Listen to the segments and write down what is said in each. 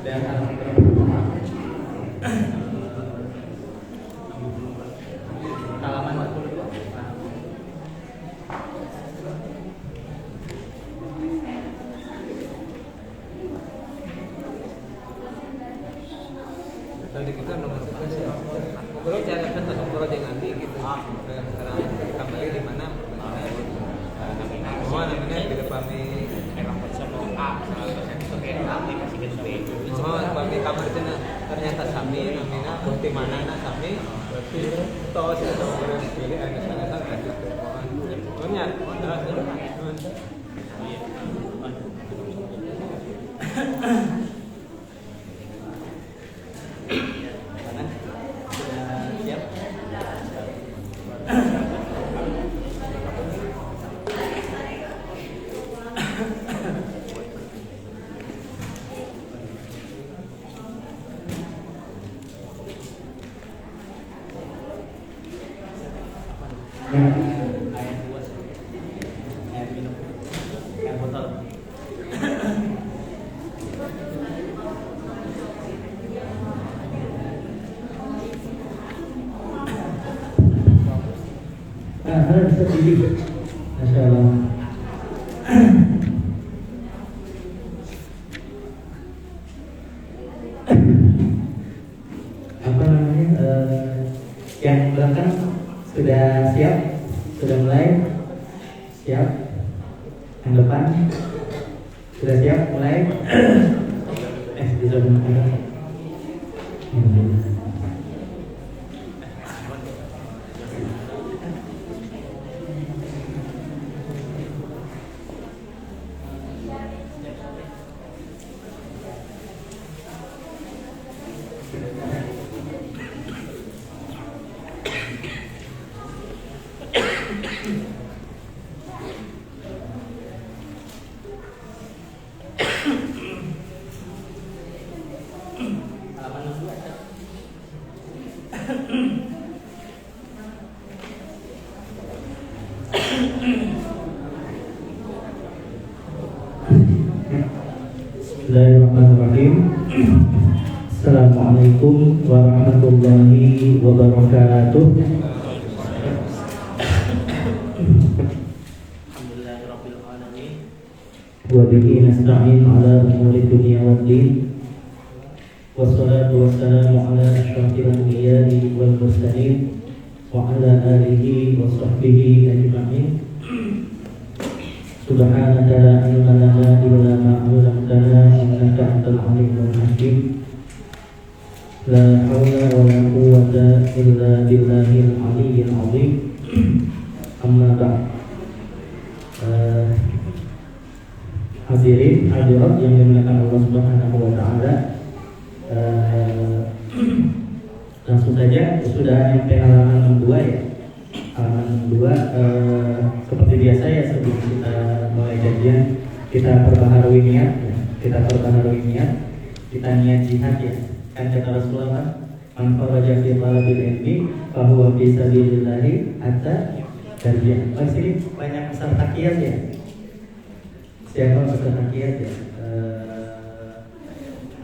Dan halaman berapa? Halaman 42. Tadi kita nomor 11 ya. Kalau jangan kan nomor yang nanti gitu. Sekarang kembali di mana? Oh, namanya di depan kami kamar cina ternyata sami namanya bukti mana sami berarti tos atau pilih ada sangat lanjut ke pohonnya Ayat 2 ayat minum ayat botol. Sedikit, Masya Allah. Apa namanya? Yang belakang sudah siap, sudah mulai siap. Yang depan sudah siap, mulai. Bisa mulai. Halaman 62. Bismillahirrahmanirrahim. Assalamualaikum warahmatullahi wabarakatuh. Alhamdulillahirabbil alamin. Wa bihi nasta'in ala umuri dunya waddin. Wassalatu wassalamu ala asyrafil anbiya'i wal mursalin wa ala alihi wa sahbihi ajma'in. Subhanaka la ilma lana illa ma 'allamtana innaka antal alimul hakim. La haula wa la quwwata illa billahil aliyyil azim. Amma ba'd. Hadirin hadirat yang dimuliakan Allah Subhanahu wa taala. Langsung saja sudah sampai halaman 62 ya. Halaman 62 seperti biasa ya, sebelum kita mulai kajian kita perbaharui niat ya. Kita niat jihad ya. Kan kata Rasulullah, man faraja fi talabil ilmi fa huwa fi sabilillah hatta yarji'. Oh, sini banyak peserta kiat ya. Siapa peserta kiat ya?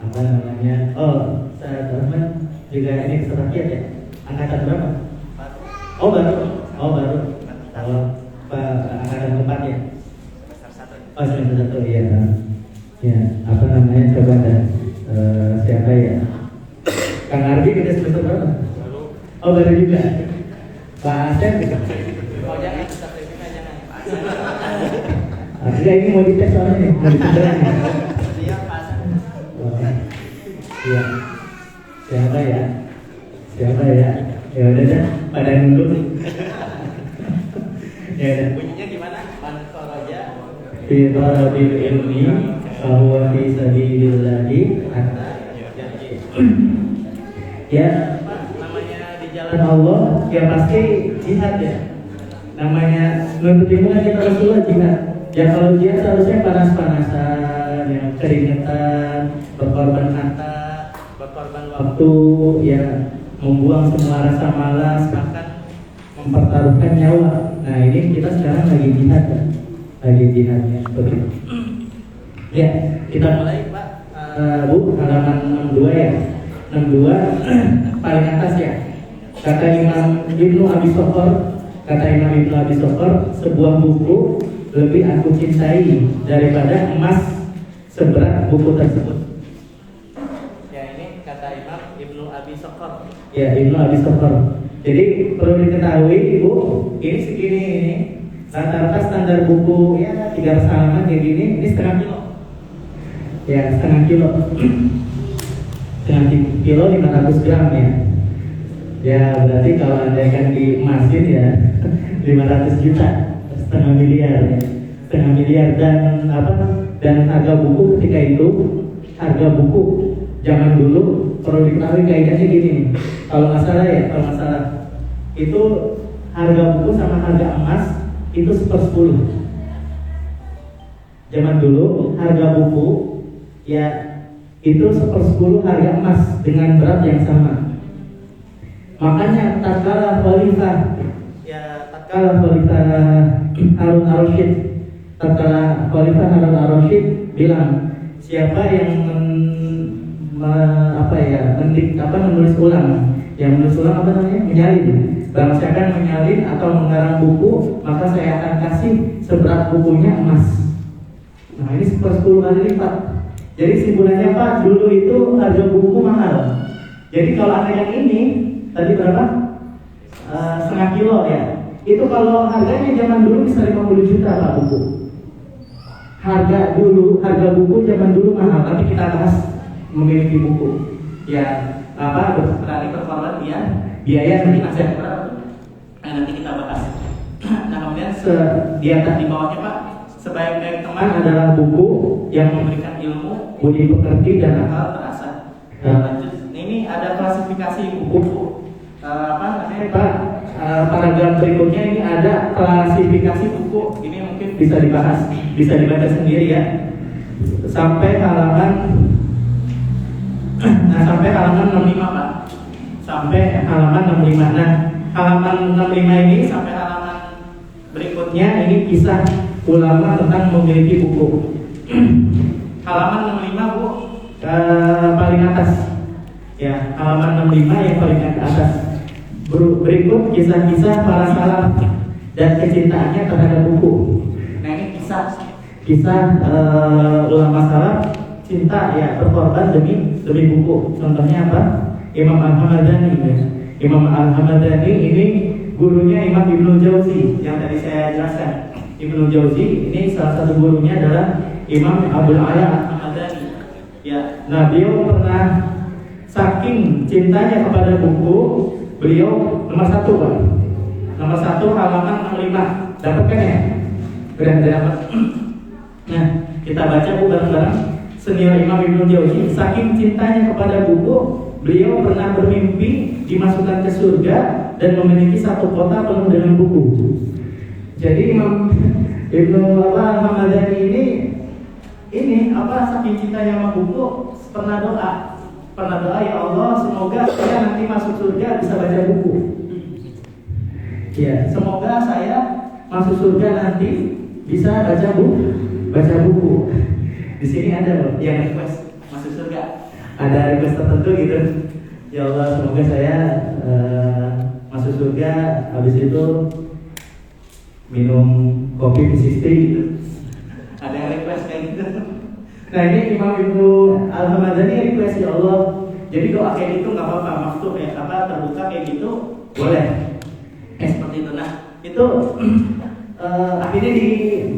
Apa namanya? Oh, Ustaz Rahman juga ini peserta kiat ya? Angkatan berapa? Oh baru. Oh, angkatan 4 ya? Oh, semester 1 ya. Ya, apa namanya? Coba ada siapa ya? Kang Ardi udah semester berapa? Oh, baru juga. Pak Asep gitu. Oh, jangan sertifikat jangan. Enggak, ini mau dites soalnya nih, mau dites nih. Iya, Pak Asep. Iya. Siapa ya? Ya udah deh, pada nunduk nih. Ya udah. Bunyinya gimana? Man faraja Fi talabil ilmi fa huwa fi sabilillahi hatta yarji'. Ya, namanya di jalan Allah ya pasti jihad ya. Namanya menuntut ilmu kan kita Rasulullah jihad. Ya kalau jihad seharusnya panas-panasan, ya keringetan, berkorban harta, berkorban waktu, ya membuang semua rasa malas, bahkan mempertaruhkan nyawa. Nah ini kita sekarang lagi jihad kan? Lagi jihadnya seperti itu. Ya kita mulai Pak. Bu, halaman 62 ya. 62 paling atas ya. Kata Imam Ibnu Abi Sofar, sebuah buku lebih aku cintai daripada emas seberat buku tersebut. Ya, ini kata Imam Ibnu Abi Sofar. Ya, Ibnu Abi Sofar. Jadi perlu diketahui Bu, ini segini ini rata-rata standar buku ya 300 halaman kayak gini, ini setengah kilo. Ya, setengah kilo. Setengah kilo 500 gram ya. Ya, berarti kalau Anda kan diemasin ya 500 juta, setengah miliar ya. Setengah miliar dan harga buku ketika itu, harga buku zaman dulu perlu diketahui kaidahnya gini nih. Kalau nggak salah itu harga buku sama harga emas itu 1/10. Zaman dulu harga buku ya itu 1/10 harga emas dengan berat yang sama. Makanya tatkala Khalifah Harun Ar-Rasyid bilang, siapa yang menulis ulang menyalin. Barang siapa yang menyalin atau mengarang buku, maka saya akan kasih seberat bukunya emas. Nah, ini 1/10 kali lipat. Jadi simpulannya Pak, dulu itu harga buku mahal. Jadi kalau Anda yang ini tadi berapa? Setengah kilo ya. Itu kalau harganya zaman dulu bisa 50 juta Pak buku. Harga buku zaman dulu mahal, tapi kita bahas memiliki buku. Ya, berani performa biaya nanti masih berapa? Nanti kita bahas. Nah, kemudian di atas di bawahnya Pak, sebaik-baik teman adalah buku yang memberikan ilmu, budi pekerti dan akal terasa. Lanjut. Ini ada klasifikasi buku. Pak? Paragraf berikutnya ini ada klasifikasi buku. Ini mungkin bisa dibahas, bisa dibaca sendiri ya. Sampai halaman 65 Pak. Sampai halaman 65. Nah, halaman 65 ini sampai halaman berikutnya ini kisah ulama tentang memiliki buku. Halaman 65 Bu, paling atas. Ya, halaman 65 yang paling atas. Berikut kisah-kisah para salaf dan kecintaannya terhadap buku. Nah, ini kisah ulama salaf cinta ya berkorban demi buku. Contohnya apa? Imam Al-Hamadani. Imam Al-Hamadani ini gurunya Imam Ibnu Jauzi yang tadi saya jelaskan. Ibnu Jauzi ini salah satu gurunya adalah Imam Abdul Ala Al-Hamadani. Ya, nah beliau pernah saking cintanya kepada buku, beliau nomor 1 Pak. Nomor 1 halaman 65. Dapat kan ya? Udah dapat. Nah, kita baca Bu bareng-bareng. Senior Imam Ibnu Jauzi saking cintanya kepada buku, beliau pernah bermimpi dimasukkan ke surga dan memiliki satu kota penuh dengan buku. Jadi Imam Ibnu Hamadani ini saking cintanya sama buku, pernah doa ya Allah, semoga saya nanti masuk surga bisa baca buku. Ya, semoga saya masuk surga nanti bisa baca buku. Di sini ada loh yang request masuk surga. Ada request tertentu gitu. Ya Allah, semoga saya masuk surga, habis itu minum kopi di gitu. Ada yang request kayak gitu. Nah, ini Imam Ibnu Al-Hamadani request, ya Allah. Jadi doa kayak gitu nggak apa-apa, maftuh ya, terbuka kayak gitu boleh. Seperti itu. Nah, itu akhirnya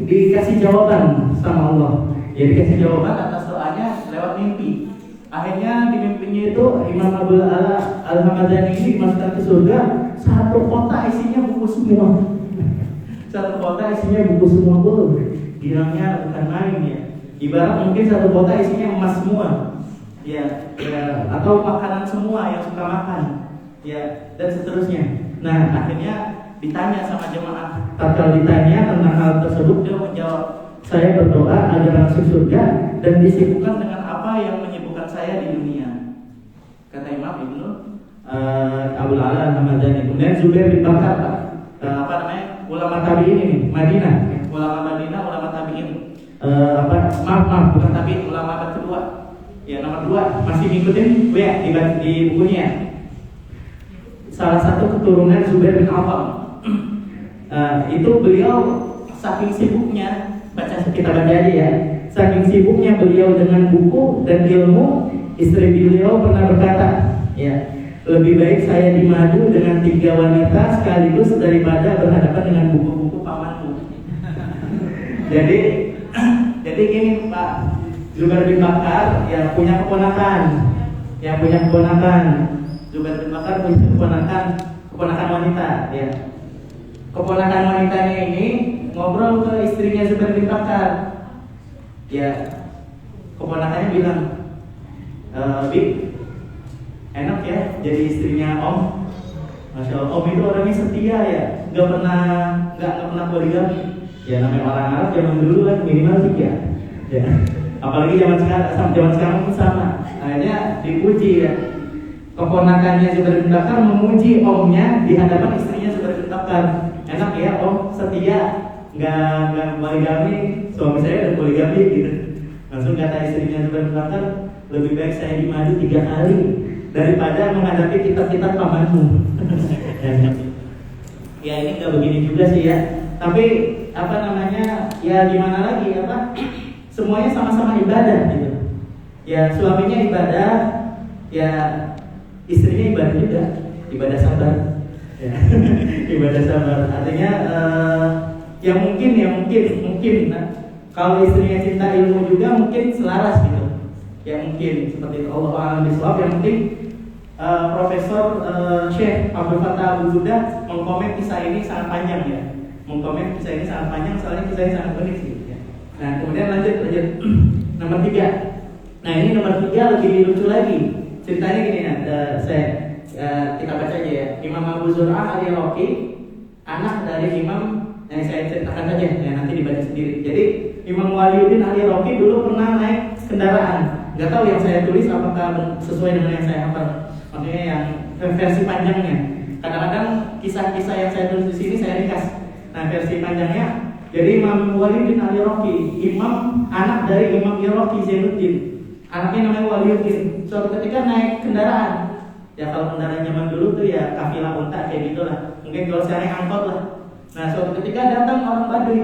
dikasih jawaban sama Allah. Ya, dikasih jawaban atas doanya lewat mimpi. Akhirnya di mimpinya itu Imam Abdul Ala Al-Hamadani ini dimasukkan ke surga, satu kota isinya buku semua. Satu kota isinya buku semua Bu. Bilangnya bukan main ya. Ibarat mungkin satu kota isinya emas semua. Ya, atau makanan semua yang suka makan. Ya, dan seterusnya. Nah, akhirnya ditanya sama jemaah. Tatkala ditanya tentang hal tersebut, dia menjawab, saya berdoa agar masuk surga dan disibukkan dengan apa yang menyibukkan saya di dunia. Kata Imam Ibnu Abdul Ala Al-Hamadani. Kemudian Zubair bin Bakar, ulama tabi'in ini, Madinah. Ulama Madinah, ulama tabi'in. Maaf, bukan tabi'in, ulama abad kedua. Ya nomor 2 masih ngikutin Bu ya di bukunya. Salah satu keturunan Zubair bin Awam. Itu beliau saking sibuknya kita baca aja ya. Saking sibuknya beliau dengan buku dan ilmu, istri beliau pernah berkata, ya, lebih baik saya dimadu dengan 3 wanita sekaligus daripada berhadapan dengan buku-buku pamanku. Jadi gini Pak, Zubair bin Bakar ya punya keponakan. Zubair bin Bakar punya keponakan wanita ya. Keponakan wanitanya ini ngobrol ke istrinya Zubair bin Bakar. Ya, keponakannya bilang, Bi, enak ya jadi istrinya Om. Masya Allah, Om itu orangnya setia ya, nggak pernah poligami. Ya namanya orang Arab zaman dulu kan minimal 3. Ya. Apalagi zaman sekarang pun sama. Akhirnya dipuji ya. Keponakannya Zubair bin Bakar memuji omnya di hadapan istrinya Zubair bin Bakar. Enak ya Om, setia, nggak poligami. Suami saya udah poligami gitu. Langsung kata istrinya Zubair bin Bakar, lebih baik saya dimadu 3 kali daripada menghadapi kitab-kitab pamanmu. Ya ini nggak begini juga sih ya. Tapi ya gimana lagi semuanya sama-sama ibadah gitu. Ya suaminya ibadah, ya istrinya ibadah juga, ibadah sabar. Ya. Ibadah sabar. Artinya ya mungkin kalau istrinya cinta ilmu juga mungkin selaras gitu. Ya mungkin seperti itu. Allah a'lam bishawab. Yang penting Profesor Syekh Abdul Fattah Abu Zudah mengkomen kisah ini sangat panjang ya. Soalnya kisah ini sangat unik sih ya. Nah kemudian lanjut nomor 3. Nah ini nomor 3 lebih lucu lagi. Ceritanya gini ya, kita baca aja ya. Imam Abu Zur'ah al-Iraqi, anak dari Imam yang saya ceritakan saja ya, nanti dibaca sendiri. Jadi Imam Waliuddin al-Iraqi dulu pernah naik kendaraan. Nggak tahu yang saya tulis apakah sesuai dengan yang saya hafal. Maksudnya yang versi panjangnya. Kadang-kadang kisah-kisah yang saya tulis di sini saya ringkas. Nah versi panjangnya, jadi Imam Waliuddin al-Iraqi, anak dari Imam Iraqi Zainuddin, anaknya namanya Waliuddin. Suatu ketika naik kendaraan. Ya kalau kendaraan zaman dulu tuh ya kafilah unta kayak gitulah. Mungkin kalau sekarang angkot lah. Nah suatu ketika datang orang Baduy.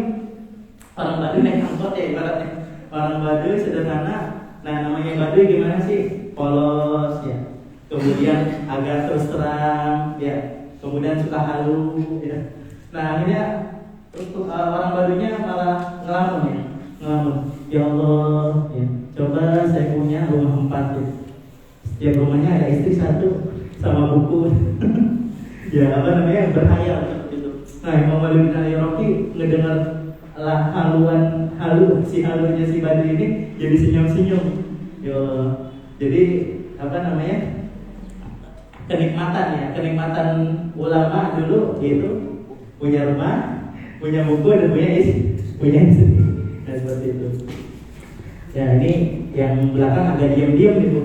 Orang Baduy naik angkot ya ibaratnya. Orang Baduy sederhana. Nah namanya Baduy gimana sih? Polos ya. Kemudian agak terus terang ya. Kemudian suka halu ya. Nah akhirnya orang Baduynya malah ngelamun. Ya Allah ya. Coba saya punya rumah 4 ya. Setiap rumahnya ada istri 1 sama buku. Ya berhayal gitu. Nah Imam Waliuddin al-Iraqi ngedengar halunya si Baduy ini jadi senyum-senyum. Ya jadi kenikmatan ulama dulu itu punya rumah, punya buku dan punya istri. Nah seperti itu. Ya ini yang belakang agak diam-diam nih Bu.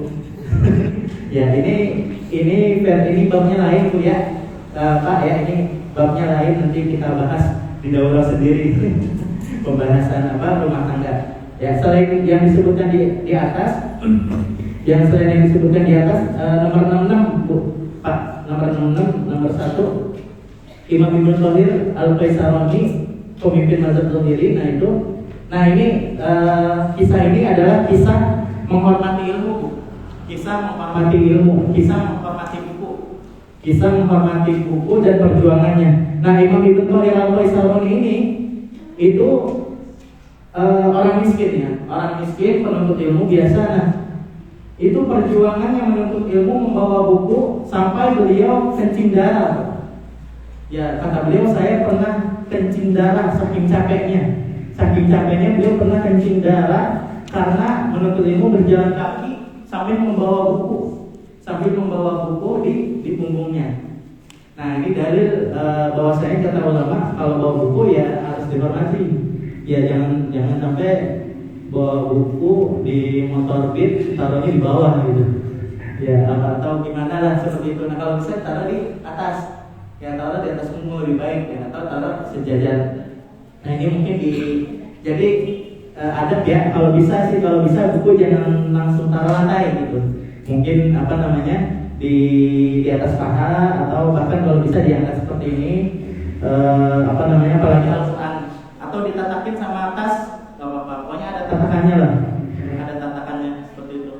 Ya ini babnya lain Bu ya. Pak ya ini babnya lain, nanti kita bahas di daurah sendiri. Pembahasan rumah tangga. Ya selain yang disebutkan di atas, nomor 66 Bu. Pak, nomor 66, nomor 1 Imam Ibnu Thahir Al-Qaisaroni, pemimpin mazhab Zahiri. Nah ini kisah ini adalah kisah menghormati ilmu, kisah menghormati buku dan perjuangannya. Nah Imam Ibnu Thahir Al-Qaisaroni ini itu orang miskin penuntut ilmu biasa. Nah itu perjuangannya menuntut ilmu, membawa buku sampai beliau kencing darah. Ya kata beliau, saya pernah kencing darah saking capeknya beliau pernah kencing darah karena menuntut ilmu berjalan kaki sambil membawa buku di punggungnya. Nah ini dalil bahwasanya kata ulama kalau bawa buku ya harus dihormati. Ya jangan sampai bawa buku di motor beat taruhnya di bawah gitu. Ya atau gimana lah seperti itu. Nah kalau bisa taruh di atas. Ya taruh di atas punggung lebih baik ya, atau taruh sejajar. Nah ini mungkin jadi adab ya. Kalau bisa buku jangan langsung taruh lantai gitu. Mungkin apa namanya di atas paha atau bahkan kalau bisa diangkat seperti ini. Apa namanya, apalagi Al-Quran atau ditatakin sama atas, nggak apa-apa. Pokoknya ada tatakannya lah. Ada tatakannya seperti itu.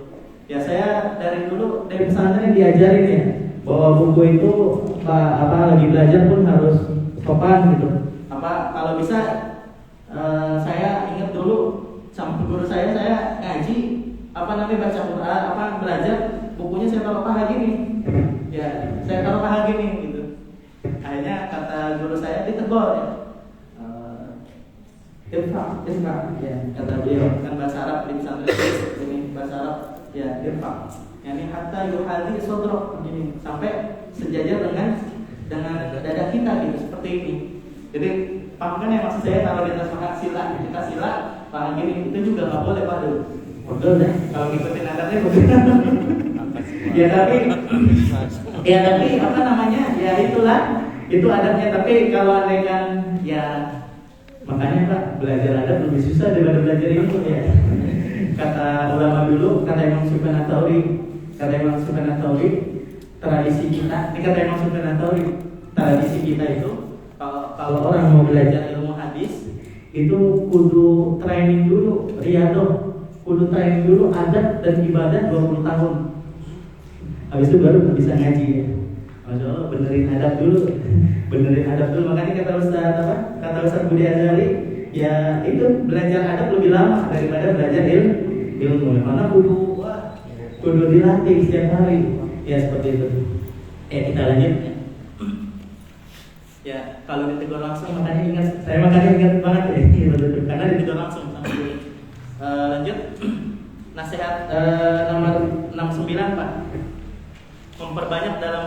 Ya saya dari dulu dari pesantren diajarin ya bahwa buku itu lagi belajar pun harus sopan gitu. Kalau bisa saya ingat dulu sama guru saya ngaji baca Quran belajar bukunya saya taruh paha gini. Ya saya taruh paha gini gitu. Akhirnya kata guru saya ditegur ya. Irfa ya kata beliau, kan bahasa Arab di pesantren ini bahasa Arab ya, irfa. Yani hatta yuhadi sodrok begini sampai sejajar dengan dada kita gitu seperti ini. Jadi paham kan ya maksud saya, taruh di atas paha sila, kita sila paha gini itu juga nggak boleh Pak Dul. Betul deh kalau ngikutin adatnya begitu. Ya tapi apa namanya ya itulah itu adabnya. Tapi kalau andaikan ya makanya Pak belajar adab lebih susah daripada belajar ilmu ya. Kata ulama dulu, kata Imam Sufyan Ats-Tsauri, tradisi kita, ini kata Imam Sufyan Ats-Tsauri, tradisi kita itu kalau orang mau belajar ilmu hadis itu kudu training dulu, riyadhah, kudu training dulu adab dan ibadah 20 tahun. Habis itu baru bisa ngaji ya. Masya Allah, benerin adab dulu. Makanya kata Ustaz Budi Azhari, ya itu belajar adab lebih lama daripada belajar ilmu. Karena kudu dilatih setiap hari. Ya seperti itu. Kita lanjut. Ya kalau ditegur langsung saya ingat banget ya. Karena ditegur langsung sama guru. Lanjut. Nasihat nomor 69 Pak. Memperbanyak dalam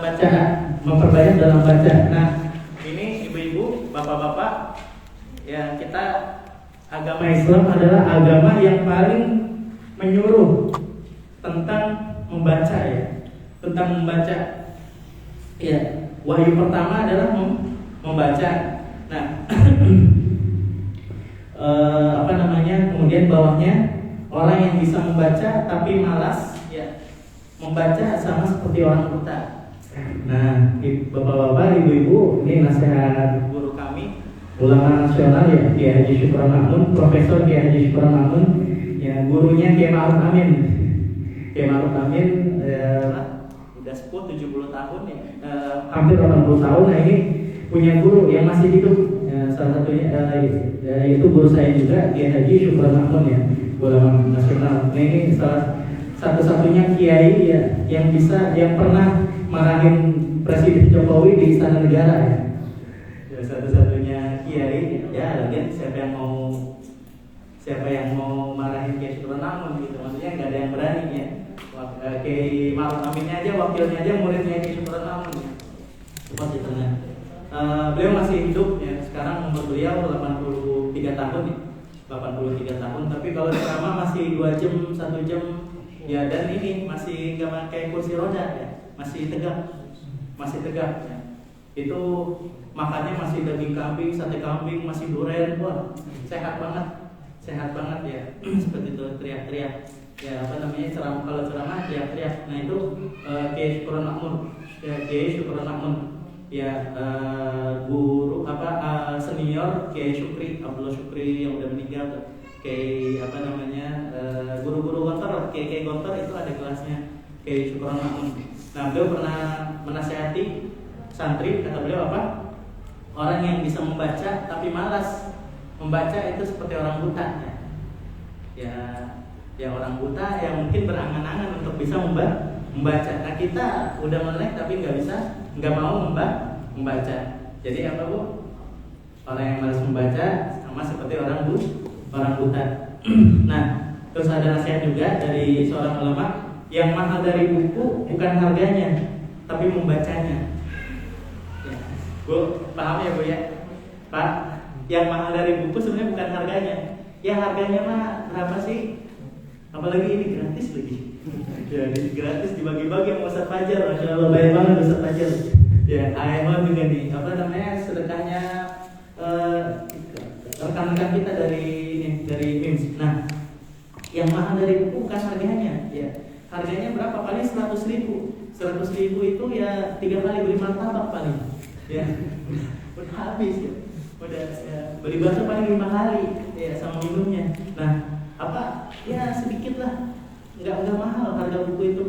baca. Nah, ini ibu-ibu, bapak-bapak, ya kita agama Islam adalah agama yang paling menyuruh tentang membaca ya. Ya, wahyu pertama adalah membaca. Nah, kemudian bawahnya orang yang bisa membaca tapi malas ya. Membaca sama seperti orang buta. Nah, bapak-bapak, ibu-ibu, ini nasihat guru kami, ulama nasional ya, Kiai Haji Syukron Ma'mun, Profesor Kiai Haji Syukron Ma'mun, ya gurunya Kiai Ma'ruf Amin. Udah sepuh 70 tahun ya, hampir 80 tahun. Nah ini punya guru yang masih hidup. Ya, salah satunya yaitu guru saya juga, Kiai Haji Syukron Ma'mun ya, ulama nasional. Nah ini satu-satunya kiai ya yang pernah marahin Presiden Jokowi di Istana Negara ya. Satu-satunya kiai ya, lagian siapa yang mau marahin Kiai Syukron Ma'mun gitu, maksudnya nggak ada yang berani ya. Kiai Ma'ruf Aminnya aja, wakilnya aja muridnya Kiai Syukron Ma'mun ya. Seperti itu ya. Beliau masih hidup ya, sekarang umur beliau 83 tahun ya. 83 tahun, tapi kalau ceramah masih 2 jam, 1 jam ya, dan ini masih nggak pakai kursi roda ya, masih tegak ya. Itu makannya masih daging kambing, sate kambing, masih duren, wah sehat banget ya. Seperti itu, teriak-teriak ya, kalau ceramah teriak-teriak. Nah itu Kiai Syukron Ma'mun ya, guru senior Kiai Syukri, Abdullah Syukri yang udah meninggal tuh. Guru-guru Gontor, Kiai Gontor itu ada kelasnya Kiai Syukron Ma'mun. Nah beliau pernah menasihati santri, kata beliau apa? Orang yang bisa membaca tapi malas membaca itu seperti orang buta ya orang buta yang mungkin berangan-angan untuk bisa membaca. Nah kita udah melek tapi nggak mau membaca. Jadi apa Bu? Orang yang malas membaca sama seperti orang buta. Nah, terus ada nasihat juga dari seorang ulama, yang mahal dari buku bukan harganya, tapi membacanya. Ya. Bu, paham ya Bu ya? Pak, yang mahal dari buku sebenarnya bukan harganya. Ya harganya mah berapa sih? Apalagi ini gratis lagi. Ya, gratis dibagi-bagi sama Ustaz Fajar, Masya Allah, baik banget Ustaz Fajar. Ya, ayah juga nih, sedekahnya rekan-rekan kita dari MIMS. Nah, harganya berapa? Paling 100.000. 100.000 itu ya 3 kali beli martabak paling. Ya, udah habis ya. Udah ya, beli bakso paling 5 kali ya sama minumnya. Nah, apa? Ya sedikit lah. Enggak mahal harga buku itu.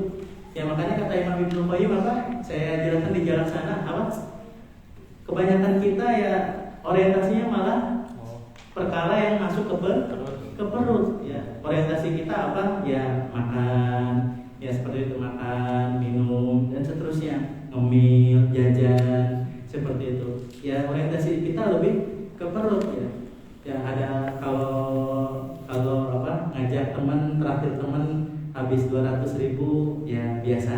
Ya makanya kata Imam Ibnu Qayyim apa? Saya jelaskan di jalan sana apa? Kebanyakan kita ya orientasinya malah perkara yang masuk ke perut ya. Orientasi kita apa? Ya makan, ya seperti itu, makan, minum dan seterusnya, ngemil, jajan, seperti itu. Ya orientasi kita lebih ke perut ya. Ya ada kalau apa ngajak teman, traktir teman habis 200.000 ya biasa.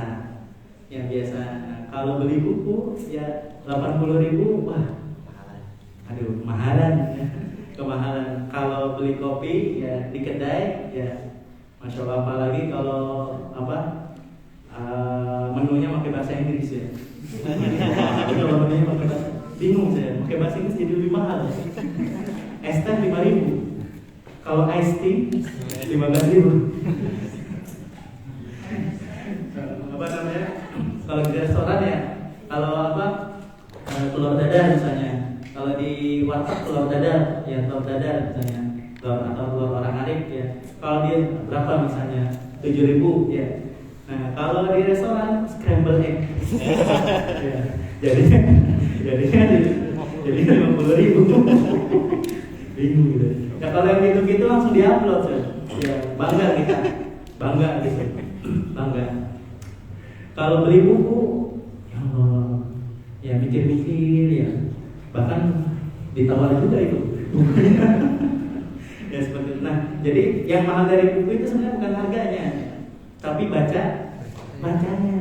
Ya biasa. Nah, kalau beli buku ya 80.000 wah. Aduh, mahalan ya. Kemahalan. Kalau beli kopi ya di kedai ya Masya Allah, apalagi kalau apa menunya pakai bahasa Inggris ya. Kalau menunya pakai bahasa bingung saya, pakai bahasa Inggris jadi lebih mahal. Es teh 5.000. Kalau iced tea 15.000. Apa namanya? Kalau di restoran ya, kalau apa telur dadar misalnya, kalau di warteg telur dadar, ya telur dadar misalnya, atau telur orang arik ya. Kalau dia berapa misalnya 7.000 ya. Nah kalau di restoran scramble egg, ya. Jadinya 50.000. Bingung gitu. Ya kalau yang gitu-gitu langsung diupload ya. Bangga kita, bangga gitu, bangga. Kalau beli buku, ya Allah, ya mikir-mikir ya, bahkan ditawar juga itu. Ya seperti itu. Nah, jadi yang mahal dari buku itu sebenarnya bukan harganya, tapi bacanya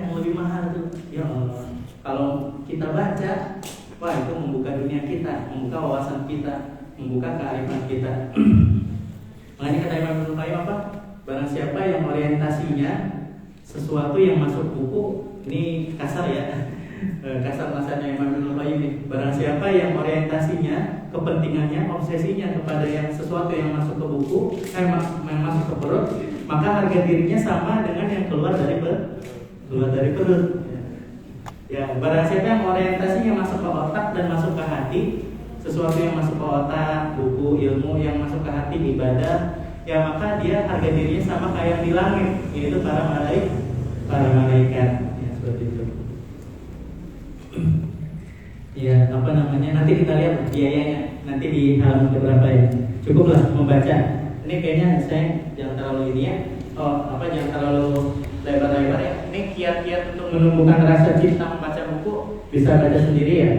yang lebih mahal tuh. Ya Allah, kalau kita baca, wah itu membuka dunia kita, membuka wawasan kita, membuka kearifan kita. Makanya kata Imam Ibnu Qayyim apa? Barang siapa yang orientasinya sesuatu yang masuk buku, ini kasar ya, kasar rasanya Imam Ibnu Qayyim ini. Barang siapa yang orientasinya, kepentingannya, obsesinya kepada yang sesuatu yang masuk ke buku, yang masuk ke perut, maka harga dirinya sama dengan yang keluar dari perut. Ya, barang siapa yang orientasinya masuk ke otak dan masuk ke hati, sesuatu yang masuk ke otak, buku, ilmu yang masuk ke hati, ibadah, ya maka dia harga dirinya sama kayak di langit, yaitu para malaikat, ya seperti itu. Ya apa namanya? Nanti kita lihat biayanya nanti di halaman berapa ya. Cukuplah membaca. Ini kayaknya saya jangan terlalu ini ya. Jangan terlalu lebar-lebar ya. Ini kiat-kiat untuk menumbuhkan rasa cinta membaca buku bisa baca sendiri ya.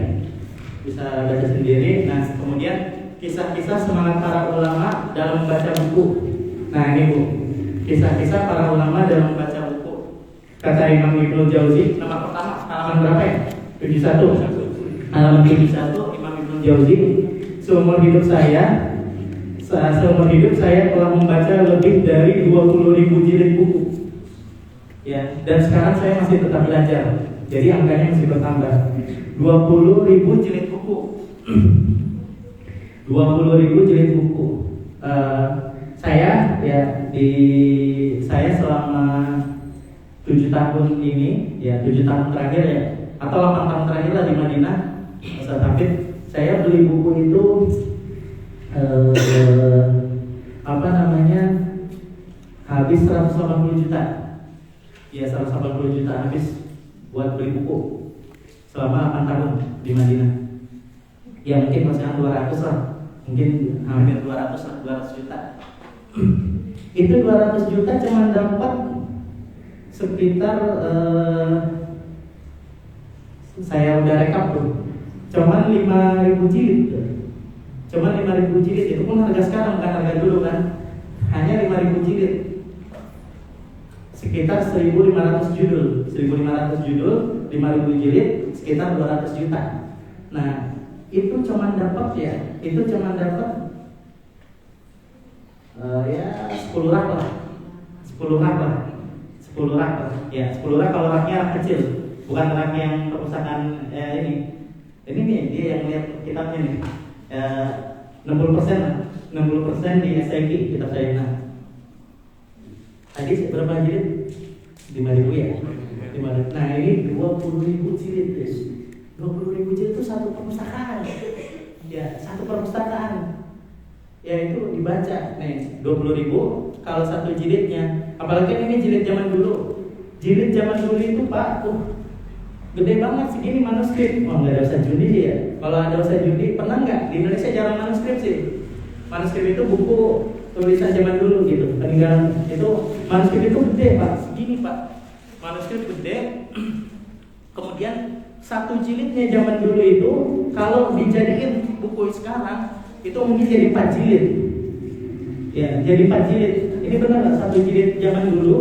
Bisa baca sendiri. Nah kemudian kisah-kisah semangat para ulama dalam membaca buku. Nah ini Bu, kisah-kisah para ulama dalam membaca buku. Kata Imam Ibnu Jauzi, nama pertama halaman berapa ya? 71. Halaman 71 Imam Ibnu Jauzi, seumur hidup saya telah membaca lebih dari 20.000 jilid buku. Ya, dan sekarang saya masih tetap belajar. Jadi angkanya masih bertambah. 20.000 jilid buku. 20.000 jilid buku. Saya selama 7 tahun ini, ya 7 tahun terakhir ya, atau 8 tahun terakhir lah di Madinah, Ustaz Hafid, saya beli buku itu habis 180 juta. Ya 180 juta habis buat beli buku selama 8 tahun di Madinah. Ya mungkin persen 200 lah, mungkin hampir 200 juta. Itu 200 juta cuma dapat sekitar saya udah rekap tuh, cuman 5.000 jilid. Cuman 5.000 jilid, itu pun harga sekarang bukan harga dulu kan. Hanya 5.000 jilid. Sekitar 1.500 judul. 1.500 judul, 5.000 jilid, sekitar 200 juta. Nah, itu cuman dapat ya, itu cuman dapat ya 10 rak lah. 10 rak lah. 10 rak lah. Ya, 10 rak kalau raknya rak kecil. Bukan rak yang perpustakaan ini. Ini nih, dia yang lihat kitabnya nih. 60% lah. 60% di SIG kitab saya. Nah, tadi berapa jilid? 5.000 ya. 5.000. Nah ini 20.000 jilid guys. 20.000 jilid itu satu perpustakaan. Ya satu perpustakaan. Ya itu dibaca. Nih 20.000 kalau satu jilidnya. Apalagi ini jilid zaman dulu. Jilid zaman dulu itu Pak, gede banget segini manuskrip. Oh nggak ada Ustaz Judi ya. Kalau ada Ustaz Judi pernah nggak? Di Indonesia jarang manuskrip sih. Manuskrip itu buku tulisan zaman dulu gitu. Peninggalan itu manuskrip itu gede Pak. Segini Pak. Manuskrip gede. Kemudian satu jilidnya zaman dulu itu kalau dijadiin buku sekarang itu mungkin jadi 4 jilid. Ya, jadi 4 jilid. Ini benar nggak satu jilid zaman dulu?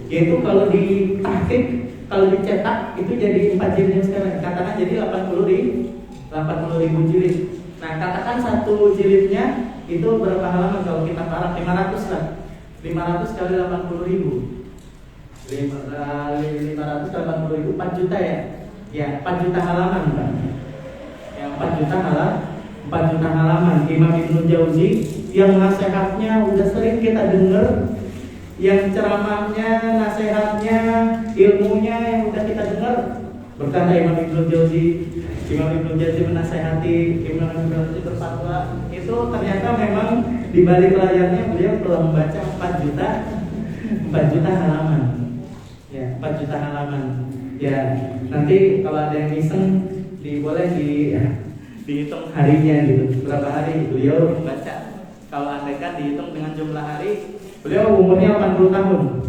Yaitu kalau ditahqiq, kalau dicetak itu jadi 4 jilid sekarang. Katakan jadi 80.000 jilid. Nah, katakan satu jilidnya itu berapa halaman kalau kita parah? 500 lah. 500 kali 80.000. 500 kali 80.000 4 juta ya. Ya, 4 juta halaman, Pak. Ya, 4 juta halaman. Imam Ibnu Jauzi yang nasihatnya udah sering kita dengar, yang ceramahnya, nasihatnya, ilmunya yang udah kita dengar. Berkata Imam Ibnu Jauzi menasehati, Imam Ibnu Jauzi berfatwa, itu ternyata memang di balik layarnya beliau telah membaca 4 juta halaman. Ya, 4 juta halaman. Ya, nanti kalau ada yang iseng boleh dihitung harinya gitu. Berapa hari beliau membaca? Kalau andaikan dihitung dengan jumlah hari, beliau umurnya 80 tahun.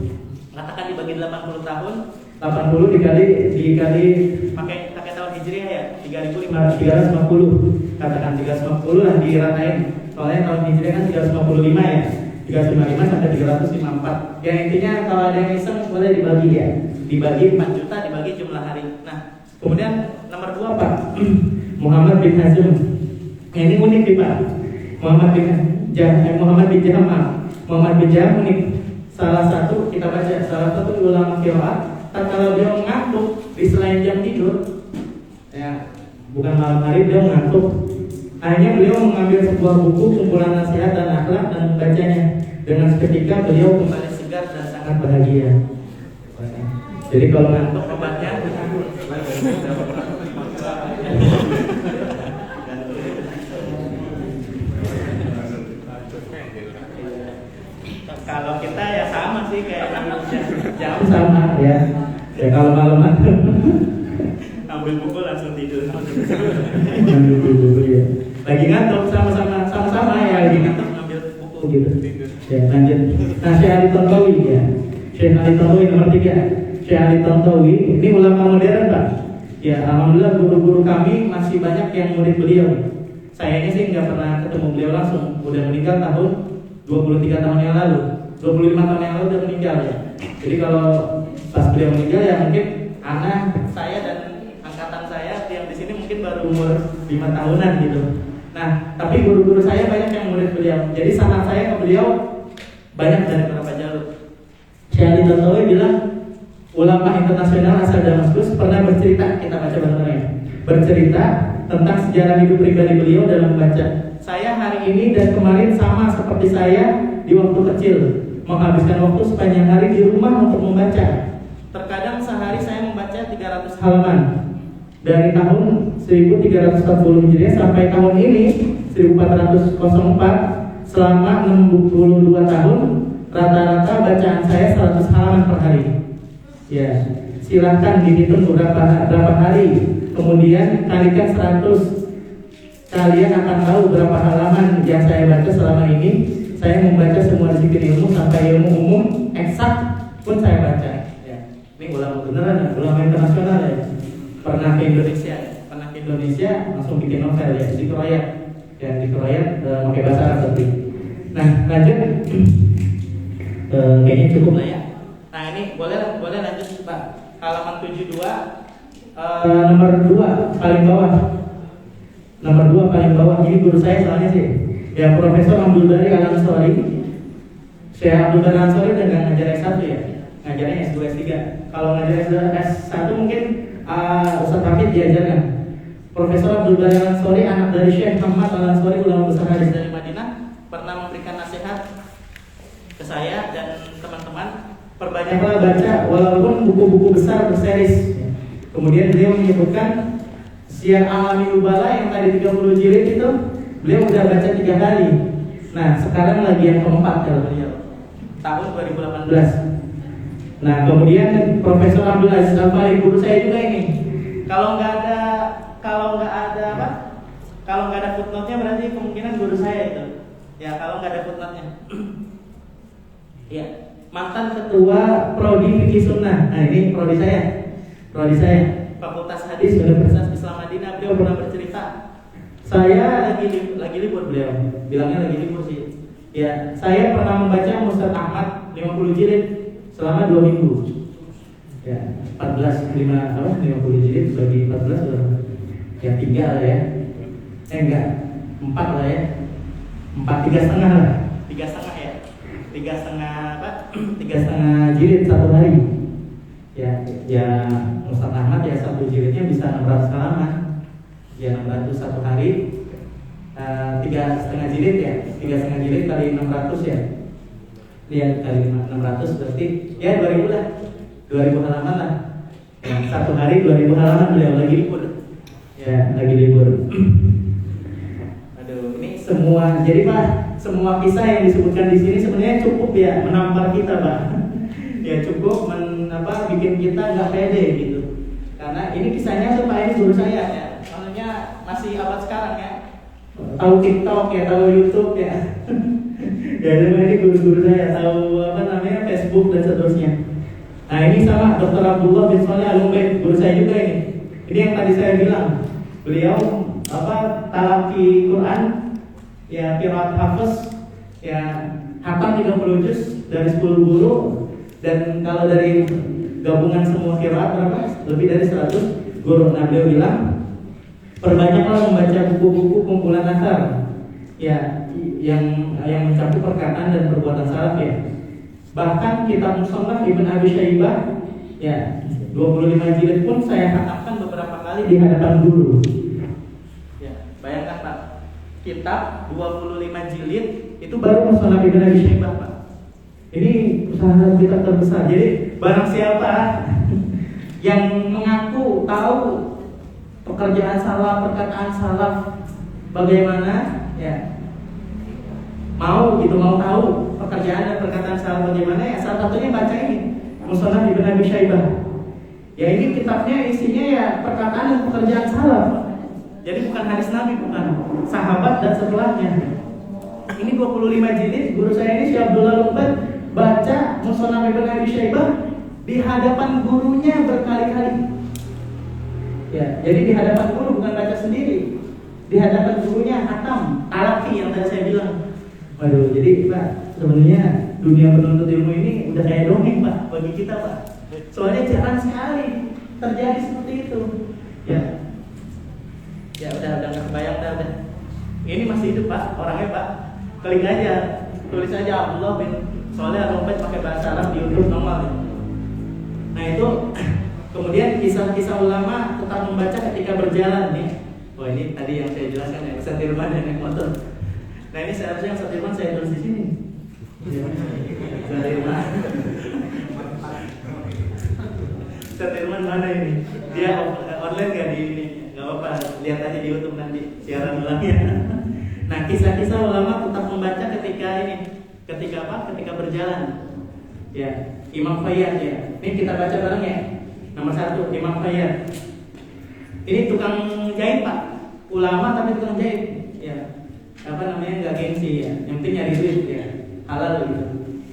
Katakan dibagi 80 tahun, 80 dikali pakai tahun Hijriah ya, 3.350. Katakan 350 lah diratain. Soalnya tahun Hijriah kan 355 ya. 355 sampai 354. Ya intinya kalau ada yang iseng boleh dibagi ya. Dibagi 4 juta dibagi jumlah hari. Nah, kemudian nomor 2 Pak, Muhammad bin Hazm. Ini unik nih Pak. Muhammad bin Jaham unik. Salah satu kita baca, salah satu ulama qiraat, kalau dia ngantuk di selain jam tidur, ya bukan malam hari dia ngantuk. Akhirnya beliau mengambil sebuah buku kumpulan nasihat dan akhlak dan membacanya. Dengan seketika beliau kembali segar dan sangat bahagia. Jadi kalau ngantuk obatnya kalau kita ya sama sih kayak jam sama ya. Ya kalau malaman ambil buku langsung tidur. Ambil buku ya. Lagi ngantuk sama-sama ya lagi ngantuk ngambil buku gitu. Ya lanjut. Nah Syekh Ali Tantawi ya. Syekh Ali Tantawi nomor 3. Syekh Ali Tantawi ini ulama modern Pak. Ya alhamdulillah guru-guru kami masih banyak yang murid beliau. Saya ini sih nggak pernah ketemu beliau langsung. Udah meninggal tahun 23 tahun yang lalu. 25 tahun yang lalu udah meninggal ya. Jadi kalau pas beliau meninggal ya mungkin anak saya dan angkatan saya yang di sini mungkin baru umur 5 tahunan gitu. Nah, tapi guru-guru saya banyak yang murid beliau. Jadi sanad saya ke beliau banyak dari beberapa jalur. Syekh Ali Tantawi bilang ulama internasional asal Damaskus pernah bercerita, kita baca bareng-bareng. Bercerita tentang sejarah hidup pribadi beliau dalam membaca. Saya hari ini dan kemarin sama seperti saya di waktu kecil, menghabiskan waktu sepanjang hari di rumah untuk membaca. Terkadang sehari saya membaca 300 halaman. Dari tahun 1340 Hijriah sampai tahun ini 1404, selama 62 tahun, rata-rata bacaan saya 100 halaman per hari. Ya, silahkan dihitung berapa hari. Kemudian kalikan 100. Kalian akan tahu berapa halaman yang saya baca selama ini. Saya membaca semua disiplin ilmu sampai ilmu umum eksak pun saya baca. Ya. Ini ulama beneran, ulama internasional ya. Pernah ke Indonesia, langsung bikin novel ya, dikeroyak. Ya, dikeroyak pakai bahasa Arab tapi. Nah, lanjut. Kayaknya cukup lah ya. Nah, ini boleh lanjut Pak. Halaman 72 nomor 2 paling bawah. Nomor 2 paling bawah. Ini guru saya soalnya sih. Ya Profesor Abdul Bari Al-Ansori. Syekh Abdul Bari Al-Ansori udah nggak ngajar S1 ya, ngajarnya S2 S3. Kalau ngajar S1 mungkin Ustaz Hafid diajarkan. Profesor Abdul Bari Al-Ansori, anak dari Syekh Muhammad Al-Ansori, ulama besar hadis dari Madinah, pernah memberikan nasihat ke saya dan teman-teman. perbanyaklah baca walaupun buku-buku besar berseris. Kemudian beliau menyebutkan Syiar A'lami Nubala yang tadi 30 jilid itu beliau udah baca 3 kali. Nah sekarang lagi yang keempat kalau beliau tahun 2018. Nah kemudian Profesor Abdul Aziz Al-Fahri guru saya juga ini. Kalau nggak ada footnote-nya berarti kemungkinan guru saya itu. Ya kalau nggak ada footnote-nya. Ya, mantan ketua Prodi Fikih Sunnah. Nah ini prodi saya. Fakultas Hadis Universitas Islam Madinah. Beliau pernah bercerita. Saya lagi libur beliau. Bilangnya lagi libur sih. Ya, saya pernah membaca Musnad Ahmad 50 jilid selama 2 minggu. Ya, 50 jilid bagi 14 berapa? Ya 3 lah ya. Enggak, 4 lah ya. 3,5 lah. 3,5 ya. 3,5 jilid satu hari. Ya Musnad Ahmad ya satu jilidnya bisa 600 halaman. Ya 600 satu hari. 3,5 jilid ya. 3,5 jilid kali 600 ya. Lihat kali 600 berarti ya 2000 lah. 2000 halaman lah. Ya, satu hari 2000 halaman beliau lagi libur. Ya, lagi libur. Aduh, ini semua jadi Pak, semua kisah yang disebutkan di sini sebenarnya cukup ya menampar kita, Pak. Ya cukup bikin kita nggak pede gitu. Karena ini kisahnya tuh Pak, ini guru saya ya. Maksudnya masih abad sekarang ya. Tahu TikTok ya, tahu YouTube ya. Ya ini guru-guru saya tahu Facebook dan seterusnya. Nah ini sama Dr. Abdullah bin Shalih Al-Ubaid, guru saya juga ini. Ini yang tadi saya bilang, beliau talaki Quran, ya qiraat hafiz, ya hafal 30 juz dari 10 guru, dan kalau dari gabungan semua qiraat berapa? Lebih dari 100 guru. Nah beliau bilang, perbanyaklah membaca buku-buku kumpulan asar, ya yang mencakup perkataan dan perbuatan salaf ya. Bahkan kitab Musannaf Ibn Abi Syaibah ya 25 jilid pun saya katakan beberapa kali di hadapan guru. Ya, bayangkan Pak, kitab 25 jilid itu baru Musannaf Ibn Abi Syaibah Pak. Ini usaha kitab terbesar. Jadi barang siapa yang mengaku tahu pekerjaan salaf, perkataan salaf bagaimana ya, mau tahu pekerjaan dan perkataan salaf bagaimana ya, salah satunya baca ini Musannaf Ibn Abi Syaibah. Ya ini kitabnya isinya ya perkataan dan pekerjaan salaf. Jadi bukan hadis Nabi, bukan sahabat dan setelahnya. Ini 25 jilid, guru saya ini Syekh Abdullah Lubat baca Musannaf Ibn Abi Syaibah di hadapan gurunya berkali-kali. Ya, jadi di hadapan guru, bukan baca sendiri. Di hadapan gurunya hatam, talaki yang tadi saya bilang. Waduh, jadi Pak, sebenarnya dunia penuntut ilmu ini udah kayak dongeng Pak bagi kita Pak. Soalnya jarang sekali terjadi seperti itu. Ya udah kebayang udah. Ini masih hidup Pak, orangnya Pak. Klik aja, tulis aja Abdullah bin Shalih Al-Ubaid pakai bahasa Arab di YouTube normal. Nah itu kemudian kisah-kisah ulama tetap membaca ketika berjalan nih. Wah ini tadi yang saya jelaskan ya, Ustaz Irman dan naik motor. Nah ini seharusnya Ustaz Irman saya tulis di sini. Ustaz Irman. Ustaz Irman mana ini? Dia online nggak di ini? Nggak apa-apa, lihat aja di YouTube nanti siaran ulangnya. Nah kisah-kisah ulama tetap membaca ketika Ketika berjalan. Ya, Imam Khayyat ya. Ini kita baca bareng ya. Nomor 1 Imam Khayyat. Ini tukang jahit Pak, ulama tapi tukang jahit. Ya, nggak gengsi ya. Yang penting nyari duit ya, halal gitu.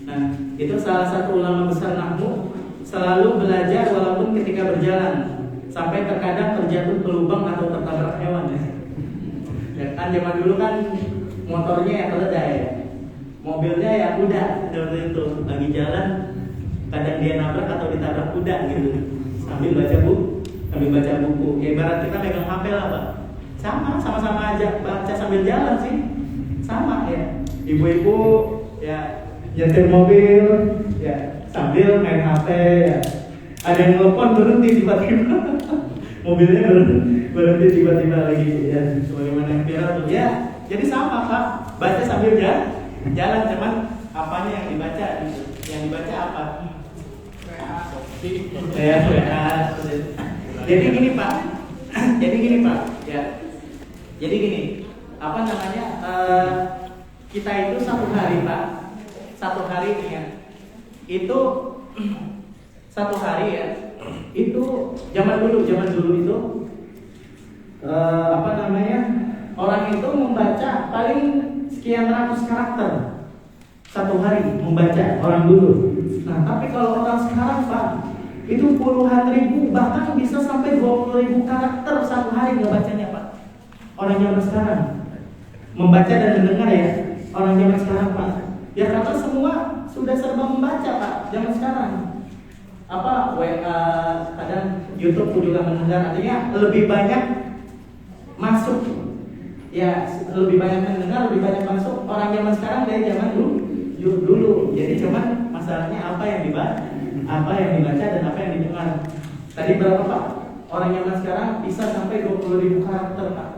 Nah, itu salah satu ulama besar nahwu, selalu belajar walaupun ketika berjalan, sampai terkadang terjatuh ke lubang atau tertabrak hewan ya. Ya kan zaman dulu kan motornya ya keledai ya. Mobilnya ya kuda, seperti itu. Lagi jalan, kadang dia nabrak atau ditabrak kuda gitu. Sambil baca buku. Ya ibarat kita megang HP lah Pak. Sama-sama aja baca sambil jalan sih. Sama ya. Ibu-ibu ya nyetir mobil ya sambil main HP ya. Ada yang telepon berhenti tiba-tiba. Mobilnya berhenti tiba-tiba lagi ya. Sebagaimana yang viral tuh ya. Jadi sama Pak, baca sambil jalan cuman apanya yang dibaca gitu. Yang dibaca apa? Ya, WA. Jadi gini Pak, ya. Jadi gini, apa namanya? Kita itu satu hari Pak, satu hari nih ya, itu satu hari ya, itu zaman dulu itu apa namanya? Orang itu membaca paling sekian ratus karakter satu hari membaca orang dulu. Nah, tapi kalau orang sekarang Pak, itu puluhan ribu, bahkan bisa sampai 20.000 karakter satu hari nggak bacanya Pak. Orang zaman sekarang membaca dan mendengar ya, orang zaman sekarang Pak. Ya karena semua sudah serba membaca Pak, zaman sekarang. Apa WA, kadang YouTube juga mendengar, artinya lebih banyak masuk. Ya, lebih banyak mendengar, lebih banyak masuk orang zaman sekarang dari zaman dulu. Jadi cuman masalahnya apa yang dibaca dan apa yang didengar. Tadi berapa Pak? Orang zaman sekarang bisa sampai 20.000 karakter Pak.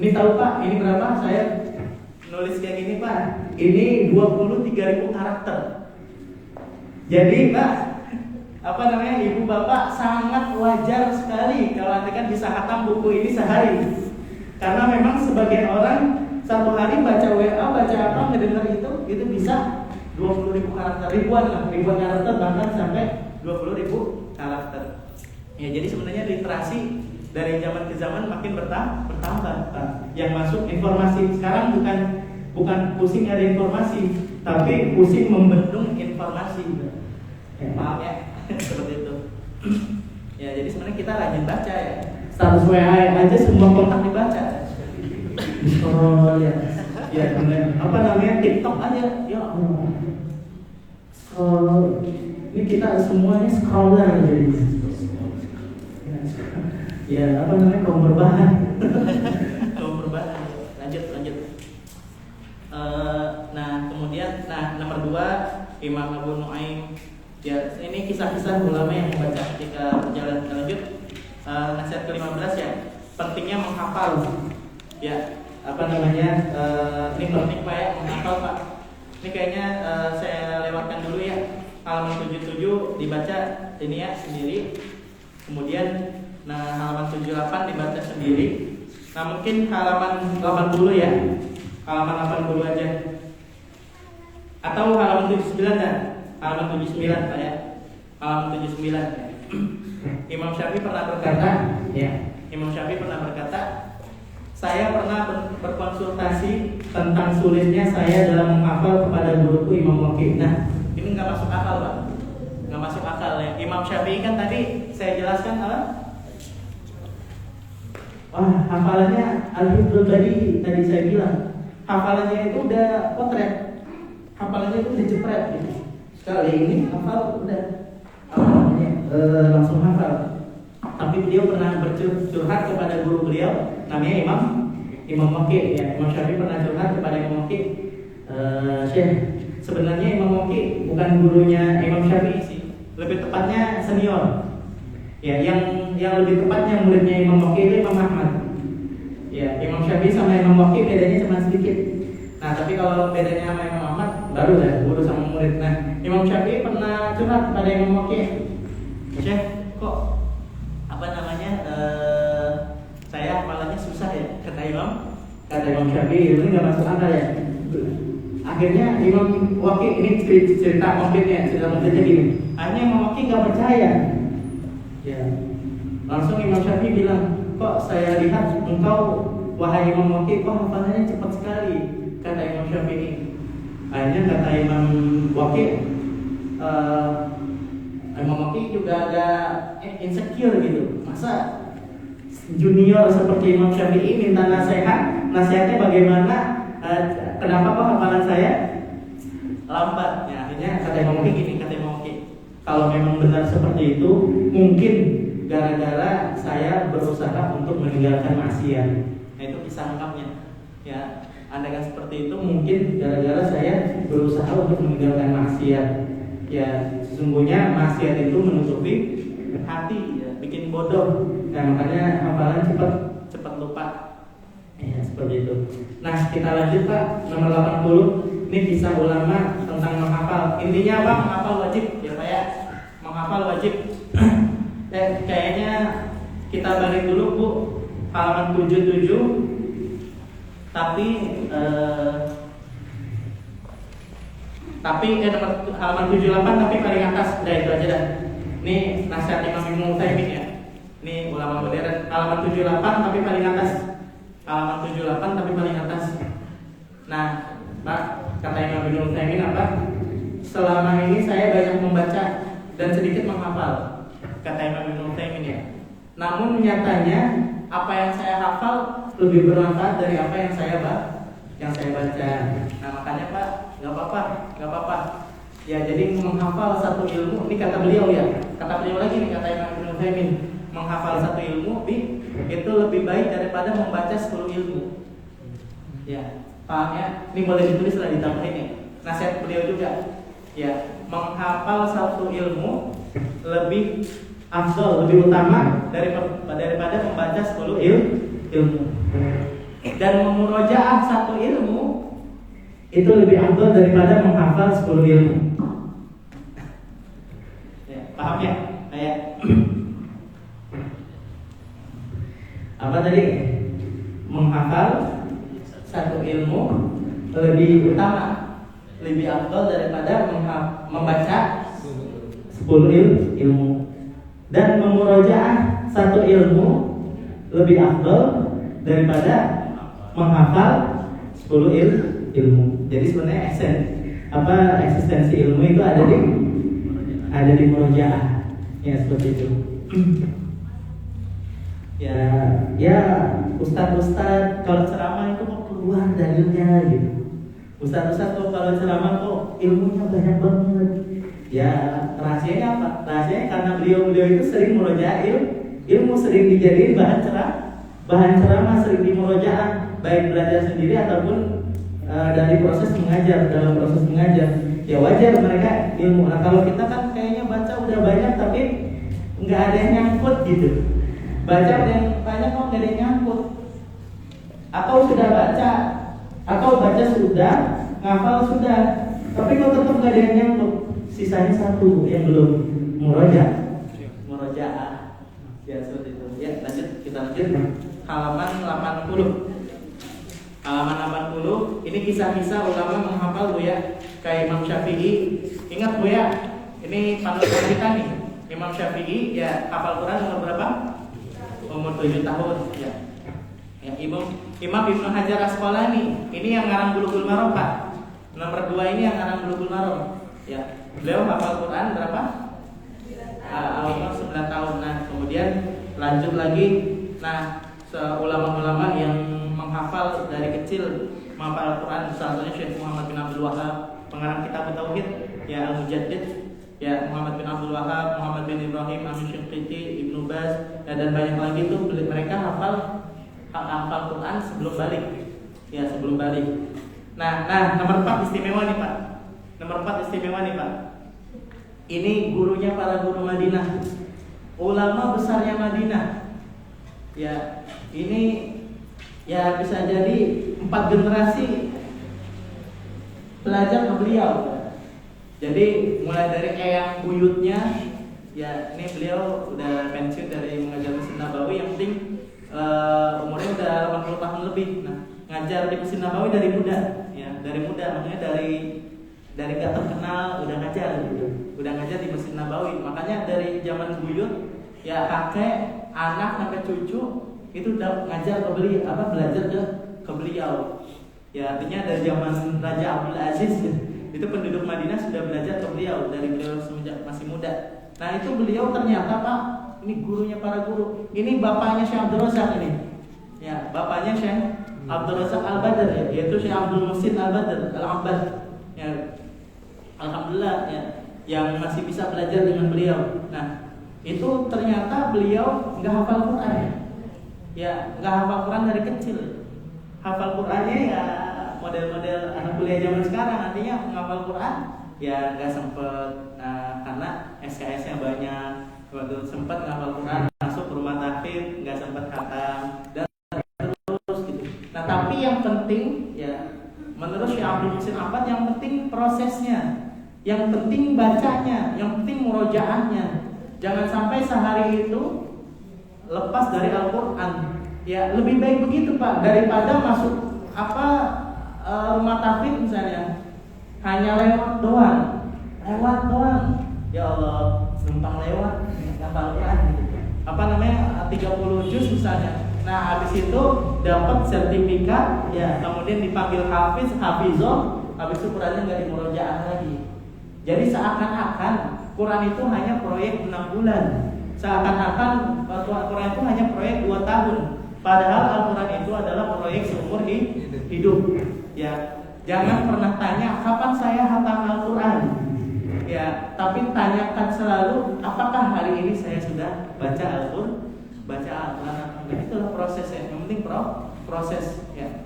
Ini tahu Pak, ini berapa? Saya nulis kayak gini Pak. Ini 23.000 karakter. Jadi Pak, apa namanya, ibu bapak sangat wajar sekali kalau Anda kan bisa khatam buku ini sehari. Karena memang sebagian orang satu hari baca WA, baca apa, ngedengar itu bisa 20.000 karakter, ribuan karakter, bahkan sampai 20.000 karakter. Ya, jadi sebenarnya literasi dari zaman ke zaman makin bertambah. Yang masuk informasi sekarang bukan pusing ada informasi, tapi pusing membendung informasi. Ya, maaf ya, seperti itu. Ya, jadi sebenarnya kita rajin baca ya. Status WA aja semua kontak dibaca. Scroll ya benar. Apa namanya, TikTok aja, ya scroll. Ini kita semuanya scroller jadi. Ya apa namanya, kaum berbahan. Kaum berbahan. Lanjut. Nah kemudian, nomor 2 Imam Abu Nuaim. Ya, ini kisah-kisah ulama yang membaca ketika berjalan. Lanjut. Nasihat ke-15 ya, pentingnya menghafal. Ya, apa namanya, ini penting Pak ya, menghafal Pak. Ini kayaknya saya lewatkan dulu ya. Halaman 77 dibaca ini ya sendiri. Kemudian halaman 78 dibaca sendiri. Nah mungkin halaman 80 ya, halaman 80 aja. Atau halaman 79 kan? Halaman 79 Pak ya. Halaman 79 ya. Imam Syafi'i pernah berkata, saya pernah berkonsultasi tentang sulitnya saya dalam menghafal kepada guruku Imam Waqi'. Nah, ini nggak masuk akal Pak, nggak masuk akal ya. Imam Syafi'i kan tadi saya jelaskan apa? Wah, hafalannya Al-Hifdz tadi saya bilang, hafalannya itu udah potret, hafalannya itu dijepret gitu. Sekali ini hafal udah. Langsung hafal. Tapi beliau pernah bercurhat kepada guru beliau, namanya Imam Waqi'. Ya, Imam Syafi'i pernah curhat kepada Imam Waqi'. Syekh, sebenarnya Imam Waqi' bukan gurunya Imam Syafi'i sih, lebih tepatnya senior. Ya, yang lebih tepatnya muridnya Imam Waqi' itu Imam Ahmad. Ya, Imam Syafi'i sama Imam Waqi' bedanya cuma sedikit. Nah, tapi kalau bedanya sama Imam Ahmad, baru lah guru sama murid. Nah, Imam Syafi'i pernah curhat kepada Imam Waqi'. Syekh, kok apa namanya, saya hafalannya susah ya, kata Imam Syafi'i. Ini nggak masuk akal ya. Akhirnya Imam Waqi', ini cerita konkretnya gini. Akhirnya Imam Waqi' nggak percaya. Ya, langsung Imam Syafi'i bilang, kok saya lihat engkau wahai Imam Waqi', kok hafalannya cepat sekali, kata Imam Syafi'i. Akhirnya kata Imam Waqi', Imam Waqi' juga ada insecure gitu. Masa junior seperti Imam Syafi'i minta nasihatnya bagaimana, kenapa kok hafalan saya lambat? Ya, akhirnya kata Imam Waqi' kalau memang benar seperti itu, mungkin gara-gara saya berusaha untuk meninggalkan maksiat. Nah, itu kisah lengkapnya. Ya, andaikan seperti itu, mungkin gara-gara saya berusaha untuk meninggalkan maksiat. Ya, sesungguhnya maksiat itu menutupi hati, ya, bikin bodoh. Nah, makanya hafalan cepat lupa. Ya, seperti itu. Nah, kita lanjut Pak, nomor 80. Ini kisah ulama tentang menghafal. Intinya apa? Menghafal wajib, ya Pak ya. menghafal wajib. Kayaknya kita balik dulu Bu, halaman 77. Tapi nomor halaman 78 tapi paling atas, udah itu aja dah. Ini nasihat Imam Ibnu Utsaimin ya. Ini ulama modern, halaman 78 tapi paling atas. Halaman 78 tapi paling atas. Nah, Pak, kata Imam Ibnu Utsaimin apa? Selama ini saya banyak membaca dan sedikit menghafal, kata Imam Ibnu Utsaimin ya. Namun nyatanya apa yang saya hafal lebih bermanfaat dari apa yang saya baca. Nah makanya Pak, nggak apa-apa. Ya jadi menghafal satu ilmu, ini kata beliau ya, kata beliau lagi nih, kata Imam Ibnu Utsaimin, menghafal satu ilmu itu lebih baik daripada membaca 10 ilmu. Ya, paham ya? Ini boleh ditulis lah, ditambahin ya. Nasihat beliau juga. Ya, menghafal satu ilmu lebih afdal, lebih utama daripada membaca 10 ilmu. Dan memurojaah satu ilmu itu lebih afdal daripada menghafal 10 ilmu. Ya, paham ya? Kayak apa tadi? Menghafal satu ilmu lebih utama, lebih afdal daripada membaca 10 ilmu. Dan memurojaah satu ilmu lebih afdal daripada menghafal 10 ilmu. Jadi sebenarnya eksistensi ilmu itu ada di murojaah. Ya seperti itu. Ya ustaz kalau ceramah itu kok keluar dalilnya gitu. Ustaz kok kalau ceramah kok ilmunya banyak banget. Ya rahasianya apa? Rahasianya karena beliau itu sering murojaah ilmu, sering dijadiin bahan ceramah, sering dimurojaah, baik belajar sendiri ataupun dalam proses mengajar. Ya wajar mereka ilmu. Nah kalau kita kan kayaknya baca udah banyak tapi nggak ada yang nyangkut gitu. Baca ada yang banyak kok nggak ada yang nyangkut. Atau sudah baca, atau baca sudah, ngafal sudah, tapi kok tetap nggak ada yang nyangkut. Sisanya satu yang belum murojaah. Ya seperti itu. Ya kita lanjut halaman 80. Halaman 80 ini kisah-kisah ulama menghafal Bu ya. Kayak Imam Syafi'i. Ingat Bu ya, ini panutan kita nih. Imam Syafi'i ya hafal Quran umur berapa? Umur 7 tahun ya. Ya Imam Ibnu Hajar Asqalani, ini yang ngarang Bulughul Maram Pak. Nomor 2 ini yang ngarang Bulughul Maram. Ya. Beliau hafal Quran berapa? Umur 9 tahun. Nah, kemudian lanjut lagi. Nah, ulama-ulama yang menghafal dari kecil menghafal Al-Quran, salah satunya Syekh Muhammad bin Abdul Wahab, pengarang kitab Tauhid, ya Al-Mujaddid, ya Muhammad bin Abdul Wahab, Muhammad bin Ibrahim, Amin Syinqiti, Ibnu Baz, ya, dan banyak lagi tuh mereka hafal Quran sebelum balik. Ya, sebelum balik. Nah, nomor 4 istimewa nih Pak. Ini gurunya para guru Madinah, ulama besarnya Madinah. Ya, ini ya bisa jadi 4 generasi belajar ke beliau. Jadi mulai dari eyang buyutnya, ya ini beliau udah pensiun dari mengajar Masjid Nabawi, yang penting umurnya udah 80 tahun lebih. Nah, ngajar di Masjid Nabawi dari muda, maksudnya dari gak terkenal udah ngajar gitu. Udah ngajar di Masjid Nabawi. Makanya dari zaman buyut ya kakek, anak sampai cucu itu udah ngajar belajar ke beliau. Ya artinya dari zaman Raja Abdul Aziz itu penduduk Madinah sudah belajar ke beliau dari beliau semenjak masih muda. Nah itu beliau ternyata Pak, ini gurunya para guru. Ini bapaknya Syekh Abdul Razak ini. Ya, bapaknya Syekh Abdul Razak Al-Badr ya, yaitu Syekh Abdul Muhsin Al-Badr Al-Abbad. Ya, alhamdulillah ya, yang masih bisa belajar dengan beliau. Nah, itu ternyata beliau nggak hafal Quran. Ya, nggak hafal Quran dari kecil. Hafal Qurannya ya model-model anak kuliah zaman sekarang, artinya menghafal Quran ya nggak sempet karena SKS-nya banyak. Waktu sempat menghafal Quran masuk ke rumah tahfidz nggak sempet khatam dan terus gitu. Nah, tapi yang penting ya menurut Syekh Abdul Muhsin Abbad yang penting prosesnya. Yang penting bacanya, yang penting murojaahnya. Jangan sampai sehari itu lepas dari Al-Quran. Ya lebih baik begitu Pak, daripada masuk rumah tahfidz misalnya hanya lewat doang. Ya Allah, numpang lewat, ngapal Quran gitu. 30 juz misalnya. Nah, habis itu dapat sertifikat, ya, kemudian dipanggil hafizoh, habis itu Qurannya nggak dimurojaah lagi. Jadi seakan-akan Quran itu hanya proyek 6 bulan. Seakan-akan Quran itu hanya proyek 2 tahun. Padahal Al-Quran itu adalah proyek seumur hidup. Ya, jangan pernah tanya kapan saya hatam Al-Quran. Ya, tapi tanyakan selalu apakah hari ini saya sudah baca Al-Quran. Itulah prosesnya. Yang penting proses. Ya.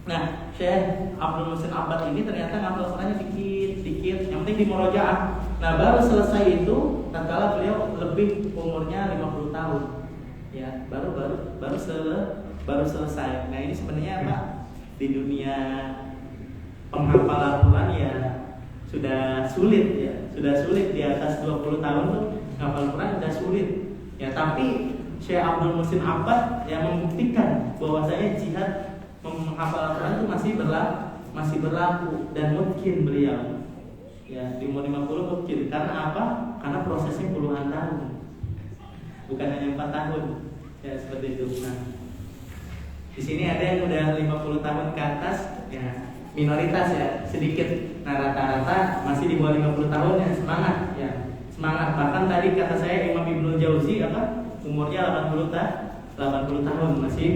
Nah, Syekh Abdul Muhsin Abbad ini ternyata ngapal Qurannya dikit. Yang penting dimurojaah. Nah, baru selesai itu tatkala beliau lebih umurnya 50 tahun. Ya, baru selesai. Nah, ini sebenarnya Pak, di dunia penghafalan Quran ya sudah sulit di atas 20 tahun tuh ngapal Quran sudah sulit. Ya, tapi Syekh Abdul Muhsin Abbad yang membuktikan bahwasanya jihad menghafal Quran itu masih berlaku dan mungkin beliau ya di umur 50 mungkin. Karena apa? Karena prosesnya puluhan tahun, bukan hanya 4 tahun. Ya, seperti itu. Nah, di sini ada yang udah 50 tahun ke atas, ya minoritas ya, sedikit. Nah, rata-rata masih di bawah 50 tahun ya, semangat. Bahkan tadi kata saya Imam Ibnul Jauzi umurnya 80 tahun masih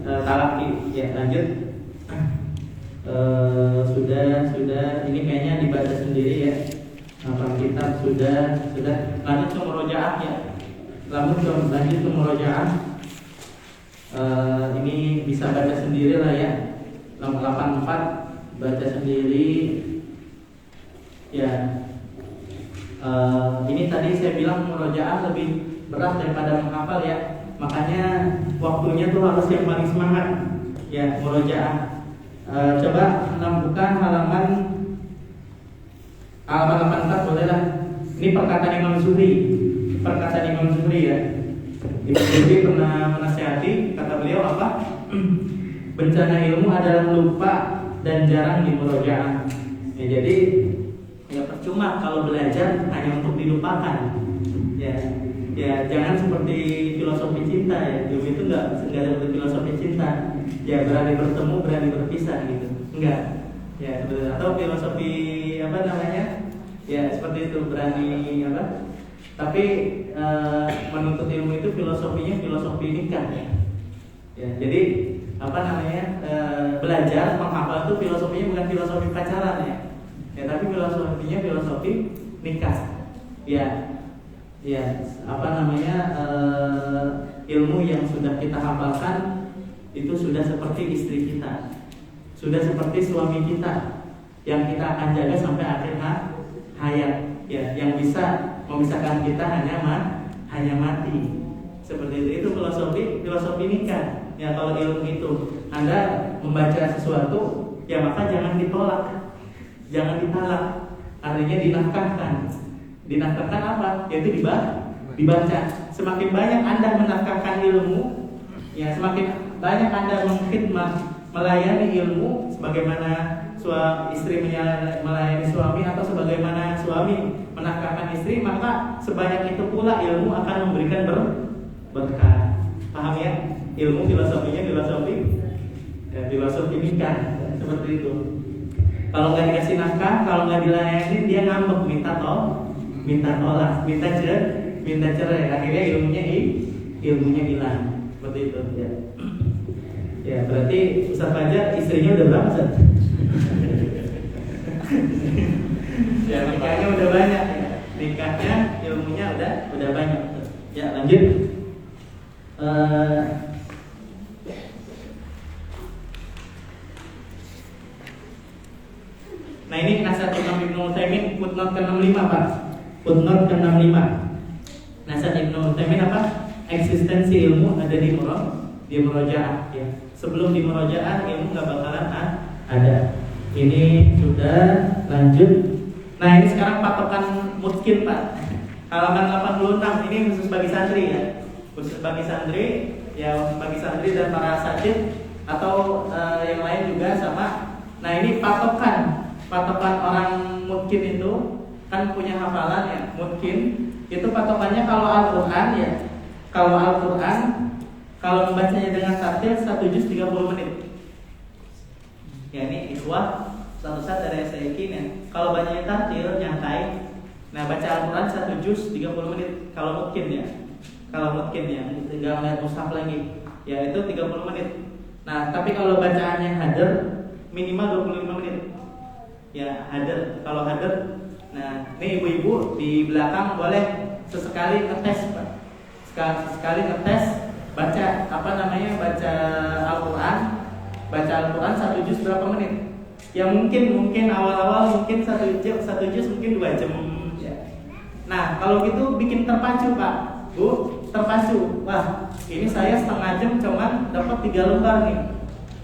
talaki. Ya, lanjut. Sudah ini kayaknya dibaca sendiri ya. Kitab sudah lanjut ke murojaah ya. Lanjut ke murojaah. Ini bisa baca sendiri lah ya. 84 baca sendiri. Ya. Ini tadi saya bilang murojaah lebih berat daripada menghafal ya. Makanya waktunya tuh harus yang paling semangat. Ya, murojaah. Coba buka halaman 84 boleh lah. Ini perkataan Imam Zuhri ya. Imam Zuhri pernah menasihati, kata beliau apa? Bencana ilmu adalah lupa dan jarang dimurojaah. Ya, jadi ya percuma kalau belajar hanya untuk dilupakan. Ya jangan seperti filosofi cinta ya. Ilmu itu enggak seperti filosofi cinta. Ya berani bertemu, berani berpisah gitu. Enggak. Ya atau filosofi ya seperti itu, berani tapi menuntut ilmu itu filosofinya filosofi nikah ya. Ya jadi belajar menghafal itu filosofinya bukan filosofi pacaran ya. Ya tapi filosofinya filosofi nikah. Ilmu yang sudah kita hafalkan itu sudah seperti istri kita, sudah seperti suami kita yang kita akan jaga sampai akhir hayat. Ya, yang bisa memisahkan kita hanya mati. Seperti itu filosofi nikah. Ya, kalau ilmu itu Anda membaca sesuatu, ya maka jangan ditolak, jangan ditalak. Artinya dinafkahkan. Dinafkahkan apa? Yaitu dibaca. Semakin banyak Anda menafkahkan ilmu, ya semakin banyak Anda mengkhidmat, melayani ilmu, sebagaimana istri melayani suami atau sebagaimana suami menafkahkan istri, maka sebanyak itu pula ilmu akan memberikan berkah. Paham ya? Ilmu filosofinya filosofi nikah, seperti itu. Kalau nggak dikasih nafkah, kalau nggak dilayani, dia ngambek, minta tolak, minta cerai, akhirnya ilmunya hilang. Seperti itu ya. Ya berarti Ustaz Fajar istrinya udah berapa Ustaz? Ya nikahnya udah banyak ya. Nikahnya ilmunya udah banyak. Ya lanjut. Nah ini nasihat Imam Ibnu Utsaimin footnote ke-65 Pak. Footnote ke-65. Nasihat Ibnu Utsaimin apa? Eksistensi ilmu ada di murojaah ya. Sebelum di murojaah ilmu nggak bakalan ada. Ini sudah lanjut Nah ini sekarang patokan mungkin Pak. Halaman 86 ini khusus bagi santri ya. Khusus bagi santri, ya khusus bagi santri dan para asatidz atau yang lain juga sama. Nah ini patokan orang mungkin itu kan punya hafalan ya. Mungkin itu patokannya kalau Al-Quran ya. Kalau Al-Quran kalau membacanya dengan tartil 1 juz 30 menit. Ya ini ikhwah satu saat dari SAIKIN ya. Kalau bacanya tartil nyantai. Nah baca Al-Quran 1 juz 30 menit kalau mungkin ya. Kalau mungkin ya, tinggal lihat mushaf lagi. Ya itu 30 menit. Nah tapi kalau bacaannya hadir minimal 25 menit. Ya hadir. Kalau hadir, nah ini ibu-ibu di belakang boleh sesekali ngetes Pak. Sekali ngetes baca baca Al-Quran. Baca Al-Quran 1 juz berapa menit? Ya mungkin awal-awal mungkin 1 juz mungkin 2 jam ya. Nah kalau gitu bikin terpacu Pak, Bu, terpacu. Wah ini saya setengah jam cuman dapat 3 lembar nih.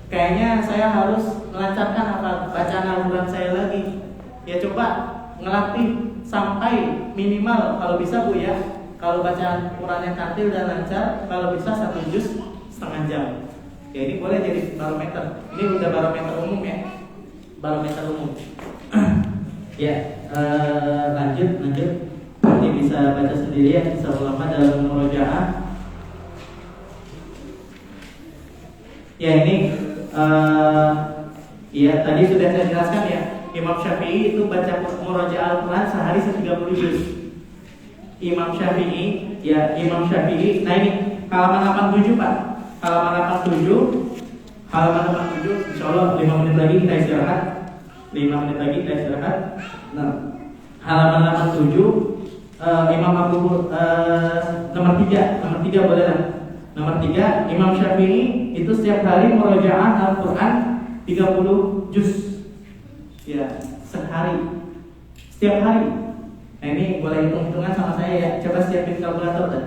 Kayaknya saya harus melancarkan bacaan Al-Quran saya lagi. Ya coba ngelatih sampai minimal kalau bisa Bu ya. Kalau bacaan Qurannya tartil dan lancar, kalau bisa 1 juz setengah jam. Ya ini boleh jadi barometer. Ini udah barometer umum ya. Barometer umum. Ya, lanjut. Ini bisa baca sendiri ya, bisa ulama dalam murojaah. Ya ini, ya tadi sudah saya jelaskan ya. Imam Syafi'i itu baca murojaah Al-Quran sehari 30 juz. Imam Syafi'i, nah ini halaman 87 Pak. Halaman 87, insya Allah 5 menit lagi kita istirahat. Nah, halaman 87, Imam nomor 3 boleh lah. Nomor 3, Imam Syafi'i itu setiap hari murojaah Al-Quran 30 juz. Ya, sehari. Setiap hari. Nah ini boleh hitung-hitungan sama saya ya. Coba siapin kalkulator dah.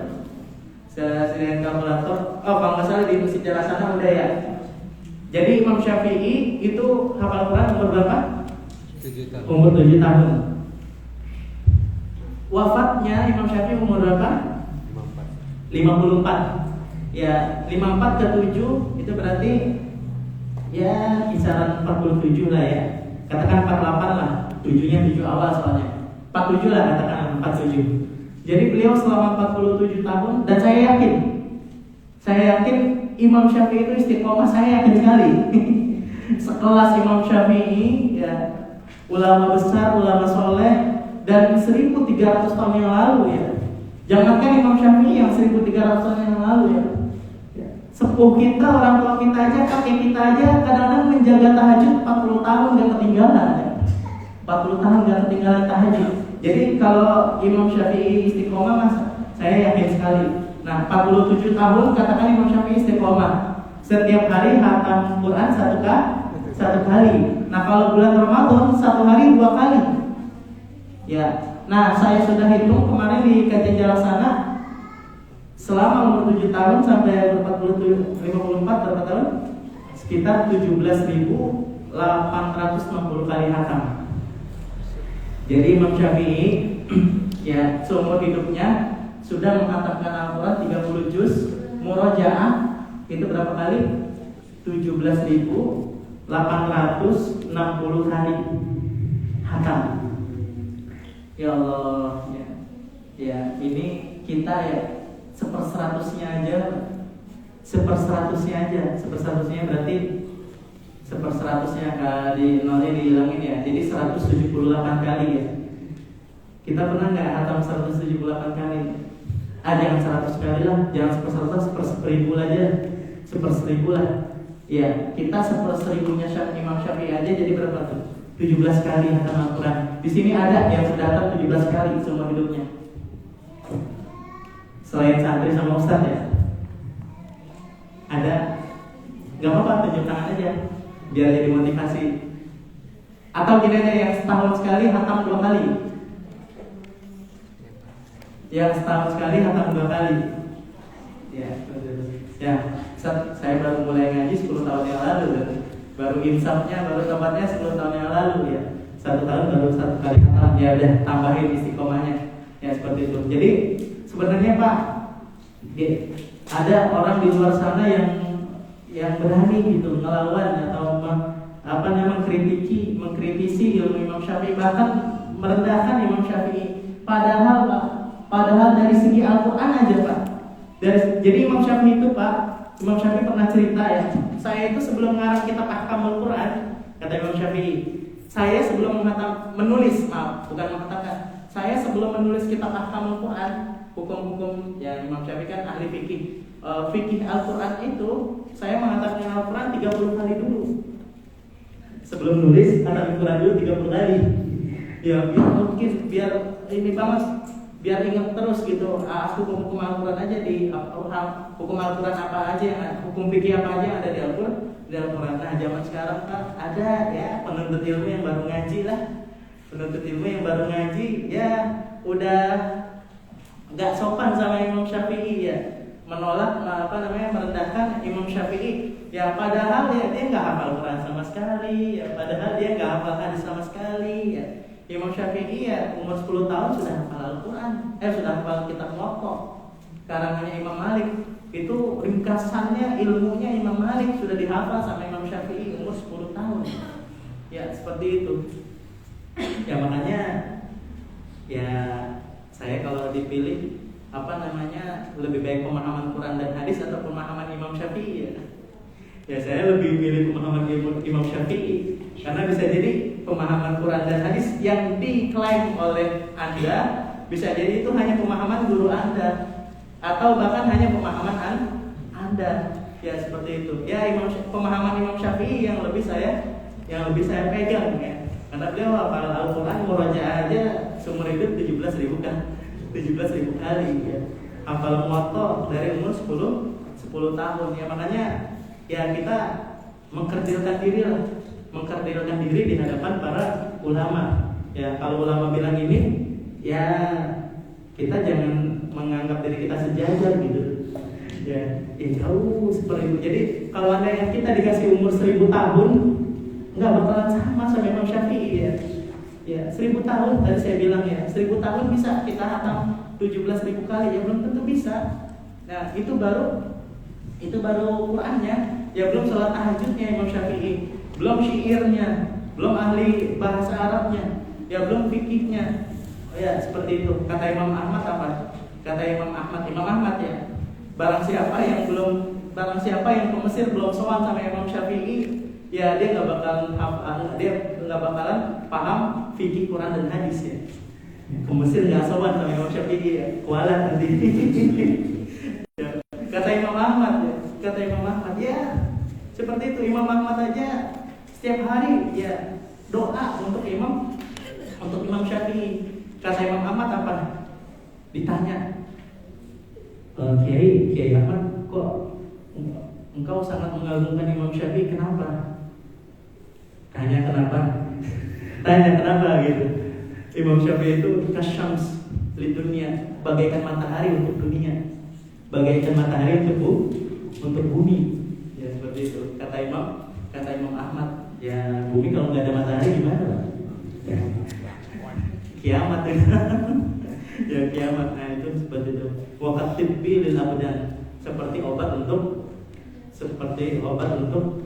Saya sediain kalkulator. Oh kalau nggak salah di Masjid Jalasana udah ya. Jadi Imam Syafi'i itu hafal Quran umur berapa? 7 tahun. Umur 7 tahun. Wafatnya Imam Syafi'i umur berapa? 54. Ya 54 ke 7 itu berarti ya kisaran 47 lah ya. Katakan 48 lah. 7-nya 7 awal soalnya. 47 lah katakan 47. Jadi beliau selama 47 tahun dan saya yakin Imam Syafi'i itu istiqomah, saya yakin sekali. Sekelas Imam Syafi'i ya, ulama besar, ulama soleh dan 1300 tahun yang lalu ya. Jangankan Imam Syafi'i yang 1300 tahun yang lalu ya. Sepuh kita, orang tua kita aja, kakek kita aja kadang-kadang menjaga tahajud 40 tahun gak ketinggalan ya. 40 tahun gak ketinggalan tahajud. Jadi kalau Imam Syafi'i istiqomah mas, saya yakin sekali. Nah 47 tahun katakan Imam Syafi'i istiqomah. Setiap hari hatam Quran satu kali. Nah kalau bulan Ramadan 1 hari 2 kali. Ya. Nah saya sudah hitung kemarin di kajian Jalasana selama umur 7 tahun sampai 54 berapa tahun? Sekitar 17.860 kali hatam. Jadi Imam Syafi'i ya seumur hidupnya sudah menghatamkan Al-Quran 30 juz, murojaah itu berapa kali? 17.860 kali hatam. Ya Allah ya ini kita ya seperseratusnya aja berarti seperseratusnya kali nolnya dihilangin ya, jadi 178 kali ya. Kita pernah nggak hatam 178 kali? Jangan 100 kali lah, jangan seper-1000 aja, seper-1000 lah. Ya, kita seper-1000-nya Imam Syafi'i aja jadi berapa tuh? 17 kali hatam Al-Quran. Di sini ada yang sudah hatam 17 kali seumur hidupnya. Selain santri sama ustaz ya. Ada? Gak apa-apa, tunjuk tangan aja biar jadi motivasi. Atau gini aja, yang setahun sekali hatam 2 kali. Yang setahun sekali hatam 2 kali. Ya, saya baru mulai ngaji 10 tahun yang lalu. Baru insafnya, baru tepatnya 10 tahun yang lalu ya. 1 tahun baru 1 kali khatam, ya udah tambahin istiqomahnya, ya seperti itu. Jadi sebenarnya Pak, ada orang di luar sana yang berani gitu ngelawan atau mengkritisi ilmu Imam Syafi'i, bahkan merendahkan Imam Syafi'i. Padahal Pak, dari segi Al-Quran aja Pak. Jadi Imam Syafi'i itu Pak, Imam Syafi'i pernah cerita ya, saya itu sebelum mengarang kitab Ahkamul Quran, kata Imam Syafi'i, saya sebelum menulis kitab Ahkamul Quran, hukum-hukum ya Imam Syafi'i kan ahli fikih. Fikih Al-Quran itu saya mengatakan Al-Quran 30 kali dulu. Sebelum nulis kata Al-Quran dulu 30 kali. Ya biar ini banget, biar ingat terus gitu. Hukum-hukum Al-Quran aja hukum Al-Quran apa aja, hukum fikih apa aja yang ada di Al-Quran. Nah zaman sekarang Pak, ada ya penuntut ilmu yang baru ngaji ya udah nggak sopan sama Imam Syafi'i ya, menolak merendahkan Imam Syafi'i ya, padahal ya dia nggak hafal Quran sama sekali ya, padahal dia nggak hafal hadis sama sekali ya. Imam Syafi'i ya umur 10 tahun sudah hafal Al-Quran, sudah hafal kitab Muwatta karangannya Imam Malik. Itu ringkasannya ilmunya Imam Malik sudah dihafal sama Imam Syafi'i umur 10 tahun. Ya seperti itu. Ya makanya ya saya kalau dipilih lebih baik pemahaman Quran dan hadis atau pemahaman Imam Syafi'i ya saya lebih pilih pemahaman Imam Syafi'i, karena bisa jadi pemahaman Quran dan hadis yang diklaim oleh Anda bisa jadi itu hanya pemahaman guru Anda atau bahkan hanya pemahaman Anda ya, seperti itu ya. Pemahaman Imam Syafi'i yang lebih saya pegang ya, karena beliau hafal Al-Quran murojaah aja seumur hidup 17.000 kali ya. Hafal Muwatta dari umur 10 tahun ya. Makanya ya kita mengkerdilkan diri di hadapan para ulama ya. Kalau ulama bilang ini ya kita jangan menganggap diri kita sejajar gitu ya. Jauh seperti itu. Jadi kalau ada yang kita dikasih umur 1000 tahun nggak bakalan sama Imam Syafi'i ya 1000 tahun tadi saya bilang ya, 1000 tahun bisa kita hatam 17.000 kali ya, belum tentu bisa. Nah itu baru Qurannya ya, belum sholat tahajudnya Imam Syafi'i, belum syairnya, belum ahli bahasa Arabnya ya, belum fikihnya ya, seperti itu. Kata Imam Ahmad ya, barang siapa yang ke Mesir belum sowan sama Imam Syafi'i ya, dia nggak bakalan paham fikih Quran dan hadis ya. Ke Mesir nggak sowan sama Imam Syafi'i ya, kualat nanti. Ya, kata Imam Ahmad ya seperti itu. Imam Ahmad aja setiap hari ya doa untuk Imam Syafi'i. Kata Imam Ahmad apa? Ditanya, Kiai Ahmad, kok engkau sangat mengagungkan Imam Syafi'i, kenapa? Tanya kenapa gitu. Imam Syafi'i itu kasyams di dunia, bagaikan matahari untuk dunia, bagaikan matahari untuk bumi. Ya seperti itu. Kata Imam Ahmad, ya bumi kalau nggak ada matahari gimana? Ya, kiamat ya. Ya kiamat. Nah itu seperti itu. Wa tibbi lil abdan, seperti obat untuk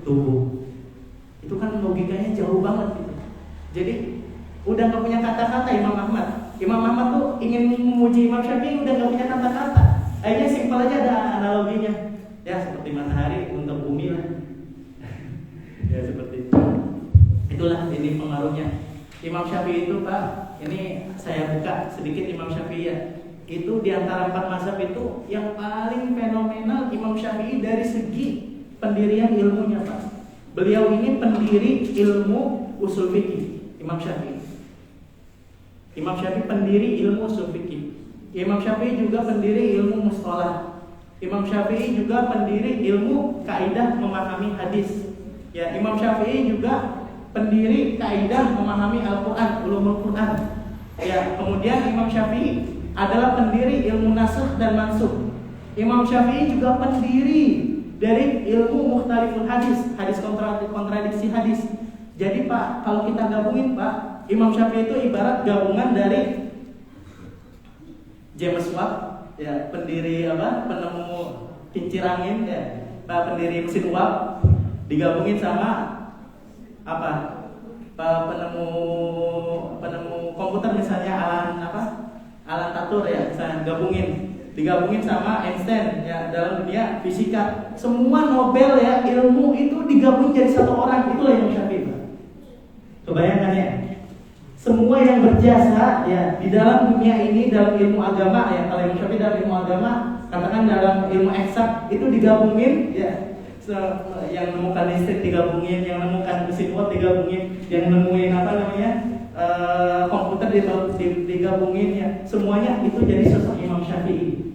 tubuh. Itu kan logikanya jauh banget gitu. Jadi udah nggak punya kata-kata Imam Ahmad tuh ingin memuji Imam Syafi'i udah nggak punya kata-kata. Akhirnya simpel aja ada analoginya ya, seperti matahari untuk bumi lah. Ya seperti itu. Itulah ini pengaruhnya Imam Syafi'i itu Pak. Ini saya buka sedikit Imam Syafi'i ya. Itu di antara 4 mazhab itu yang paling fenomenal Imam Syafi'i dari segi pendirian ilmunya Pak. Beliau ini pendiri ilmu usul fikih. Imam Syafi'i pendiri ilmu usul fikih. Imam Syafi'i juga pendiri ilmu mustalah. Imam Syafi'i juga pendiri ilmu kaidah memahami hadis. Ya, Imam Syafi'i juga pendiri kaidah memahami Al-Quran, ulumul Quran. Ya, kemudian Imam Syafi'i adalah pendiri ilmu nasakh dan mansukh. Imam Syafi'i juga pendiri dari ilmu mukhtaliful hadis, kontradiksi hadis. Jadi Pak, kalau kita gabungin Pak, Imam Syafi'i itu ibarat gabungan dari James Watt, ya, pendiri penemu kincir angin, ya, pendiri mesin uap, digabungin sama penemu komputer misalnya Alan Turing, ya, misalnya digabungin sama Einstein, ya, dalam dunia fisika. Semua Nobel, ya, ilmu itu digabung jadi satu orang. Itulah Imam Syafi'i. Kebayangkan, ya, semua yang berjasa, ya, di dalam dunia ini, dalam ilmu agama, ya, kalau Imam Syafi'i dalam ilmu agama, katakan dalam ilmu eksak itu digabungin, ya, yang nemukan listrik digabungin, yang nemukan mesin uap digabungin, yang nemuin komputer digabungin, ya, semuanya itu jadi sosok Imam Syafi'i.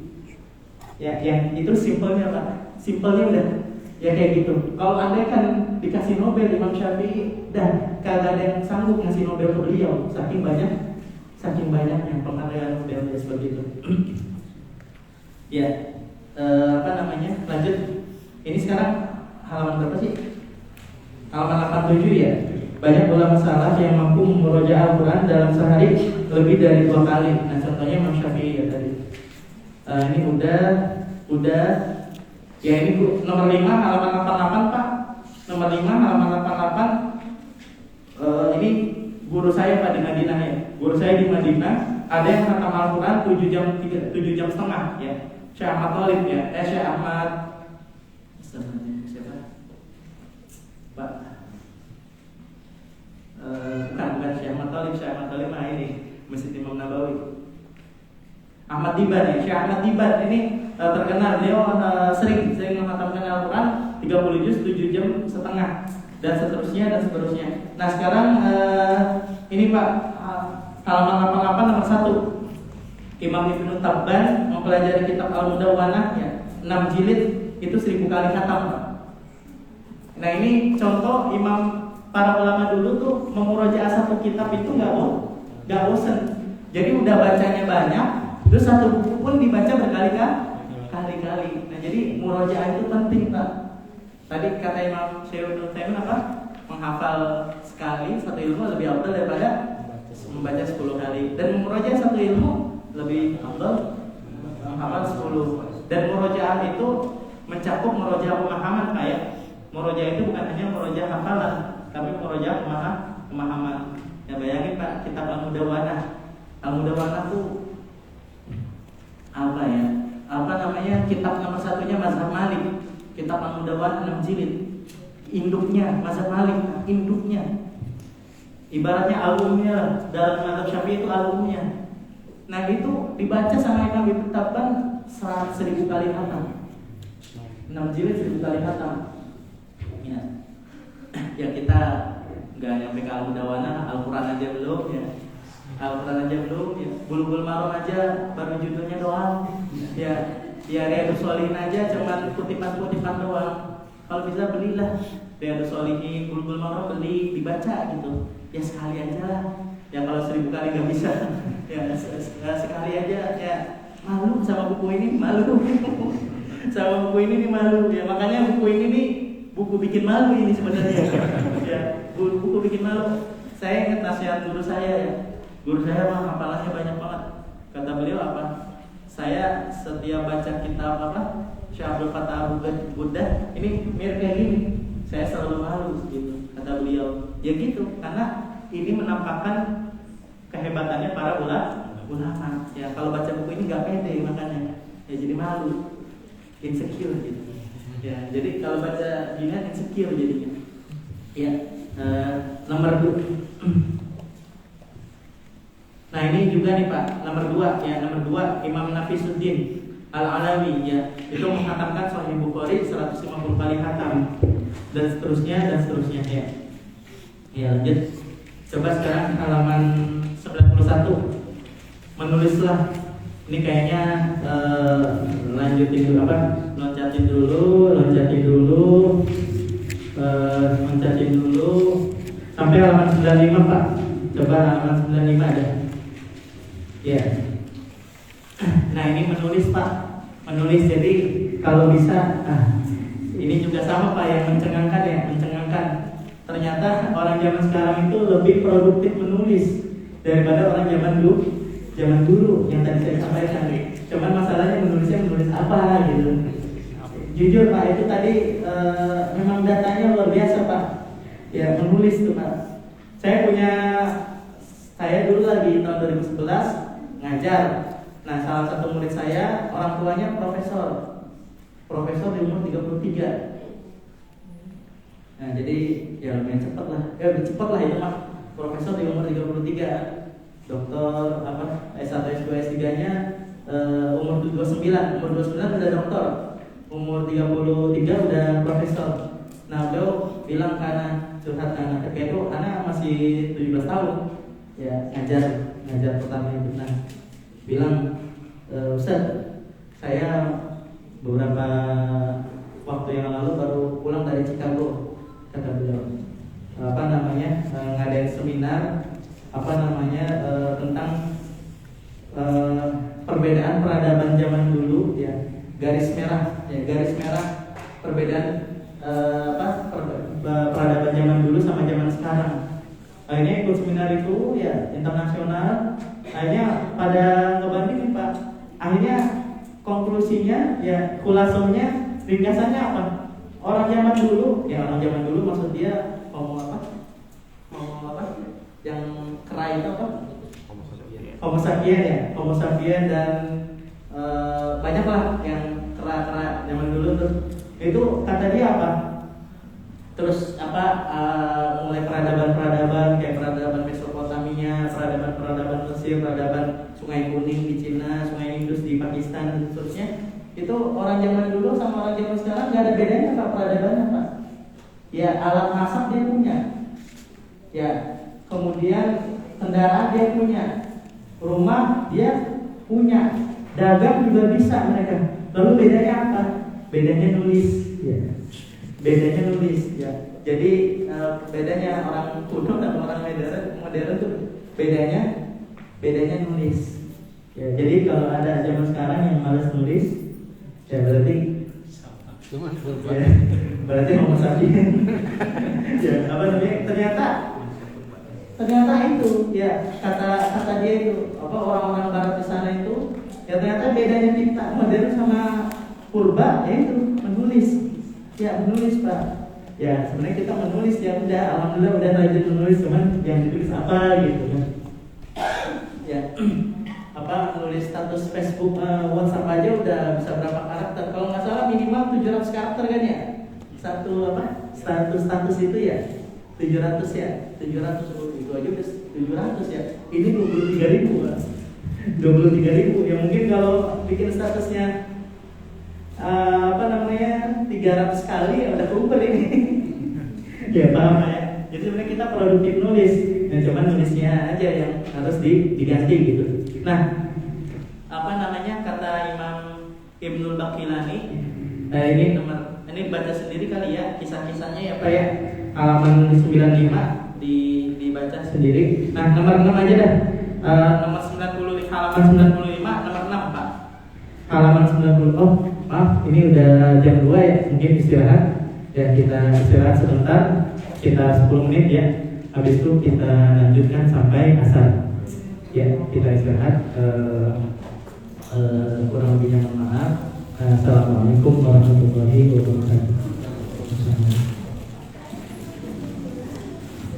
Ya, yang itu simpelnya Pak, simpelnya udah ya kayak gitu. Kalau andai kan dikasih Nobel Imam Syafi'i, dan kagak ada yang sanggup ngasih Nobel ke beliau, saking banyaknya penghargaan Nobel ya, seperti itu. Ya, lanjut. Ini sekarang halaman berapa sih? Halaman 87, ya. Banyak ulama salaf yang mampu memurojaah Al-Quran dalam sehari lebih dari 2 kali. Nah, contohnya Imam Syafi'i, ya, tadi. Ini udah. Ya, ini nomor 5 halaman 88, Pak. Nomor 5 halaman 88. Ini guru saya Pak di Madinah, ya. Guru saya di Madinah ada yang khatam Al-Quran 7 jam setengah, ya. Syekh Ahmad Thalib, ya. Syekh Ahmad siapa? Pak. Bukan Syekh Ahmad Thalib. Syekh Ahmad Thalib mah ini Masjid Imam Nabawi. Ahmad Diban, ya. Syekh Ahmad Diban ini terkenal, beliau sering menghatamkan Al-Quran 30 juz 7 jam setengah, dan seterusnya. Nah, sekarang ini Pak, halaman 88 nomor 1. Imam Ibnu Tabban mempelajari kitab Al-Mudawwanah, ya, 6 jilid itu 1000 kali khatam, Pak. Nah, ini contoh para ulama dulu tuh memurojaah satu kitab itu nggak bosen. Jadi udah bacanya banyak, terus satu buku pun dibaca berkali-kali. Nah, jadi murojaah itu penting, Pak. Tadi kata Imam Syekh Ibnu Taimiyah menghafal sekali satu ilmu lebih afdal daripada membaca 10 kali. Dan murojaah satu ilmu lebih afdal menghafal 10. Dan murojaah itu mencakup murojaah pemahaman, Pak, ya. Murojaah itu bukan hanya murojaah hafalan, tapi murojaah pemahaman. Ya, bayangin Pak, kitab Al-Mudawwanah. Al-Mudawwanah tuh kitab nomor 1-nya mazhab Malik. Kitab Al-Mudawwanah 6 jilid. Induknya mazhab Malik, induknya. Ibaratnya albumnya dalam mazhab Syafi'i itu albumnya. Nah, itu dibaca sama Imam Ibnu Tabban 1000 kali khatam. 6 jilid 1000 kali khatam. Ya, kita nggak nyampe ke Al-Mudawwanah, Al-Quran aja belum, ya. Al-Quran aja belum, ya. Bulughul Maram aja baru judulnya doang, ya. Riyadhus Shalihin aja cuman kutipan-kutipan doang. Kalau bisa belilah Riyadhus Shalihin, Bulughul Maram, beli, dibaca gitu. Ya sekali aja lah. Ya kalau 1000 kali nggak bisa, ya sekali aja. Ya malu sama buku ini, malu. Sama buku ini nih malu. Ya makanya buku ini nih buku bikin malu ini sebenarnya. Ya, buku bikin malu. Saya ingat nasihat guru saya, ya. Guru saya mah hafalannya banyak banget. Kata beliau apa? Saya setiap baca kitab Syekh Abdul Fattah Buddha, ini mirip kayak gini. Saya selalu malu gitu. Kata beliau. Ya gitu, karena ini menampakkan kehebatannya para ulama. Ya, kalau baca buku ini nggak pede makanya. Ya jadi malu. Insecure gitu. Ya, jadi kalau baca gini insecure jadinya. Ya, nomor 2. Nah, ini juga nih Pak, nomor 2, ya, nomor 2 Imam Nafisuddin Al-Alawi, ya, itu menghatamkan Sahih Bukhari 150 kali khatam, dan seterusnya, ya. Ya, lanjut. Coba sekarang halaman 91. Menulislah. Ini kayaknya loncatin dulu sampai halaman 95, Pak. Coba halaman 95 ada. Ya. Nah, ini menulis, Pak. Menulis, jadi kalau bisa ini juga sama Pak, yang mencengangkan, ya, mencengangkan. ternyata orang zaman sekarang itu lebih produktif menulis daripada orang zaman dulu yang tadi saya sampaikan. Cuman masalahnya menulisnya menulis apa gitu. Jujur Pak, itu tadi memang datanya luar biasa Pak. Ya menulis tuh Pak. Saya dulu lagi tahun 2011 ngajar. Nah salah satu murid saya orang tuanya profesor di umur 33. Nah jadi ya lumayan cepat lah, lebih cepat lah itu Pak. Profesor di umur 33, dokter S1, S2, S3 nya umur 29 udah dokter, umur 33 udah profesor. Nah beliau bilang karena curhat anak ketika itu anak masih 17 tahun ya ngajar pertama itu. Nah bilang Ustaz, saya beberapa waktu yang lalu baru pulang dari Chicago, kata beliau. Ngadain seminar tentang perbedaan peradaban zaman dulu ya, garis merah perbedaan peradaban zaman dulu sama zaman sekarang. Akhirnya ikut seminar itu ya internasional. Akhirnya pada ngebandingin Pak. Akhirnya konklusinya ya, khulasanya, ringkasannya apa? Orang zaman dulu maksud dia yang kera itu apa? Homo sapien dan banyaklah yang kera zaman dulu tuh. Itu kata dia apa? Terus mulai peradaban kayak peradaban Mesopotamia, peradaban Mesir, peradaban Sungai Kuning di Cina, Sungai Indus di Pakistan dan seterusnya. Itu orang zaman dulu sama orang zaman sekarang nggak ada bedanya Pak peradabannya Pak. Ya alat masak dia punya, ya kemudian kendaraan dia punya, rumah dia punya, dagang juga bisa mereka. Lalu bedanya apa? Bedanya nulis, ya. Jadi bedanya orang kuno dan orang modern tuh bedanya nulis. Ya, jadi kalau ada zaman sekarang yang malas nulis, ya berarti homo sapien. Ya, ternyata itu ya kata dia itu orang-orang barat di sana itu ya ternyata bedanya kita modern sama purba ya itu menulis Pak. Ya sebenarnya kita menulis ya udah, alhamdulillah udah rajin menulis, cuman yang ditulis apa gitu kan. Ya nulis status Facebook, WhatsApp aja udah bisa berapa karakter? Kalau nggak salah minimal 700 karakter kan ya? Status itu ya 700 ya, 700 itu aja udah 700 ya. Ini 23.000 Pak. 23.000 ya, mungkin kalau bikin statusnya 300 kali ya udah kumpul ini. Ya paham ya. Jadi sebenarnya kita produktif nulis, dan cuman nulisnya aja yang harus diganti gitu. Nah, kata Imam Ibnul Baqilani, ini baca sendiri kali ya kisah-kisahnya ya Pak ya. Halaman 95 dibaca sendiri. Nah, nomor 6 aja dah. Nomor 95, halaman 95, nomor 6 Pak. Halaman 90. Oh, maaf, ini udah jam 2 ya. Mungkin istirahat. Ya, kita istirahat sebentar, sekitar 10 menit ya. Habis itu kita lanjutkan sampai asar. Ya, kita istirahat. Kurang lebihnya mohon maaf. Assalamualaikum warahmatullahi wabarakatuh.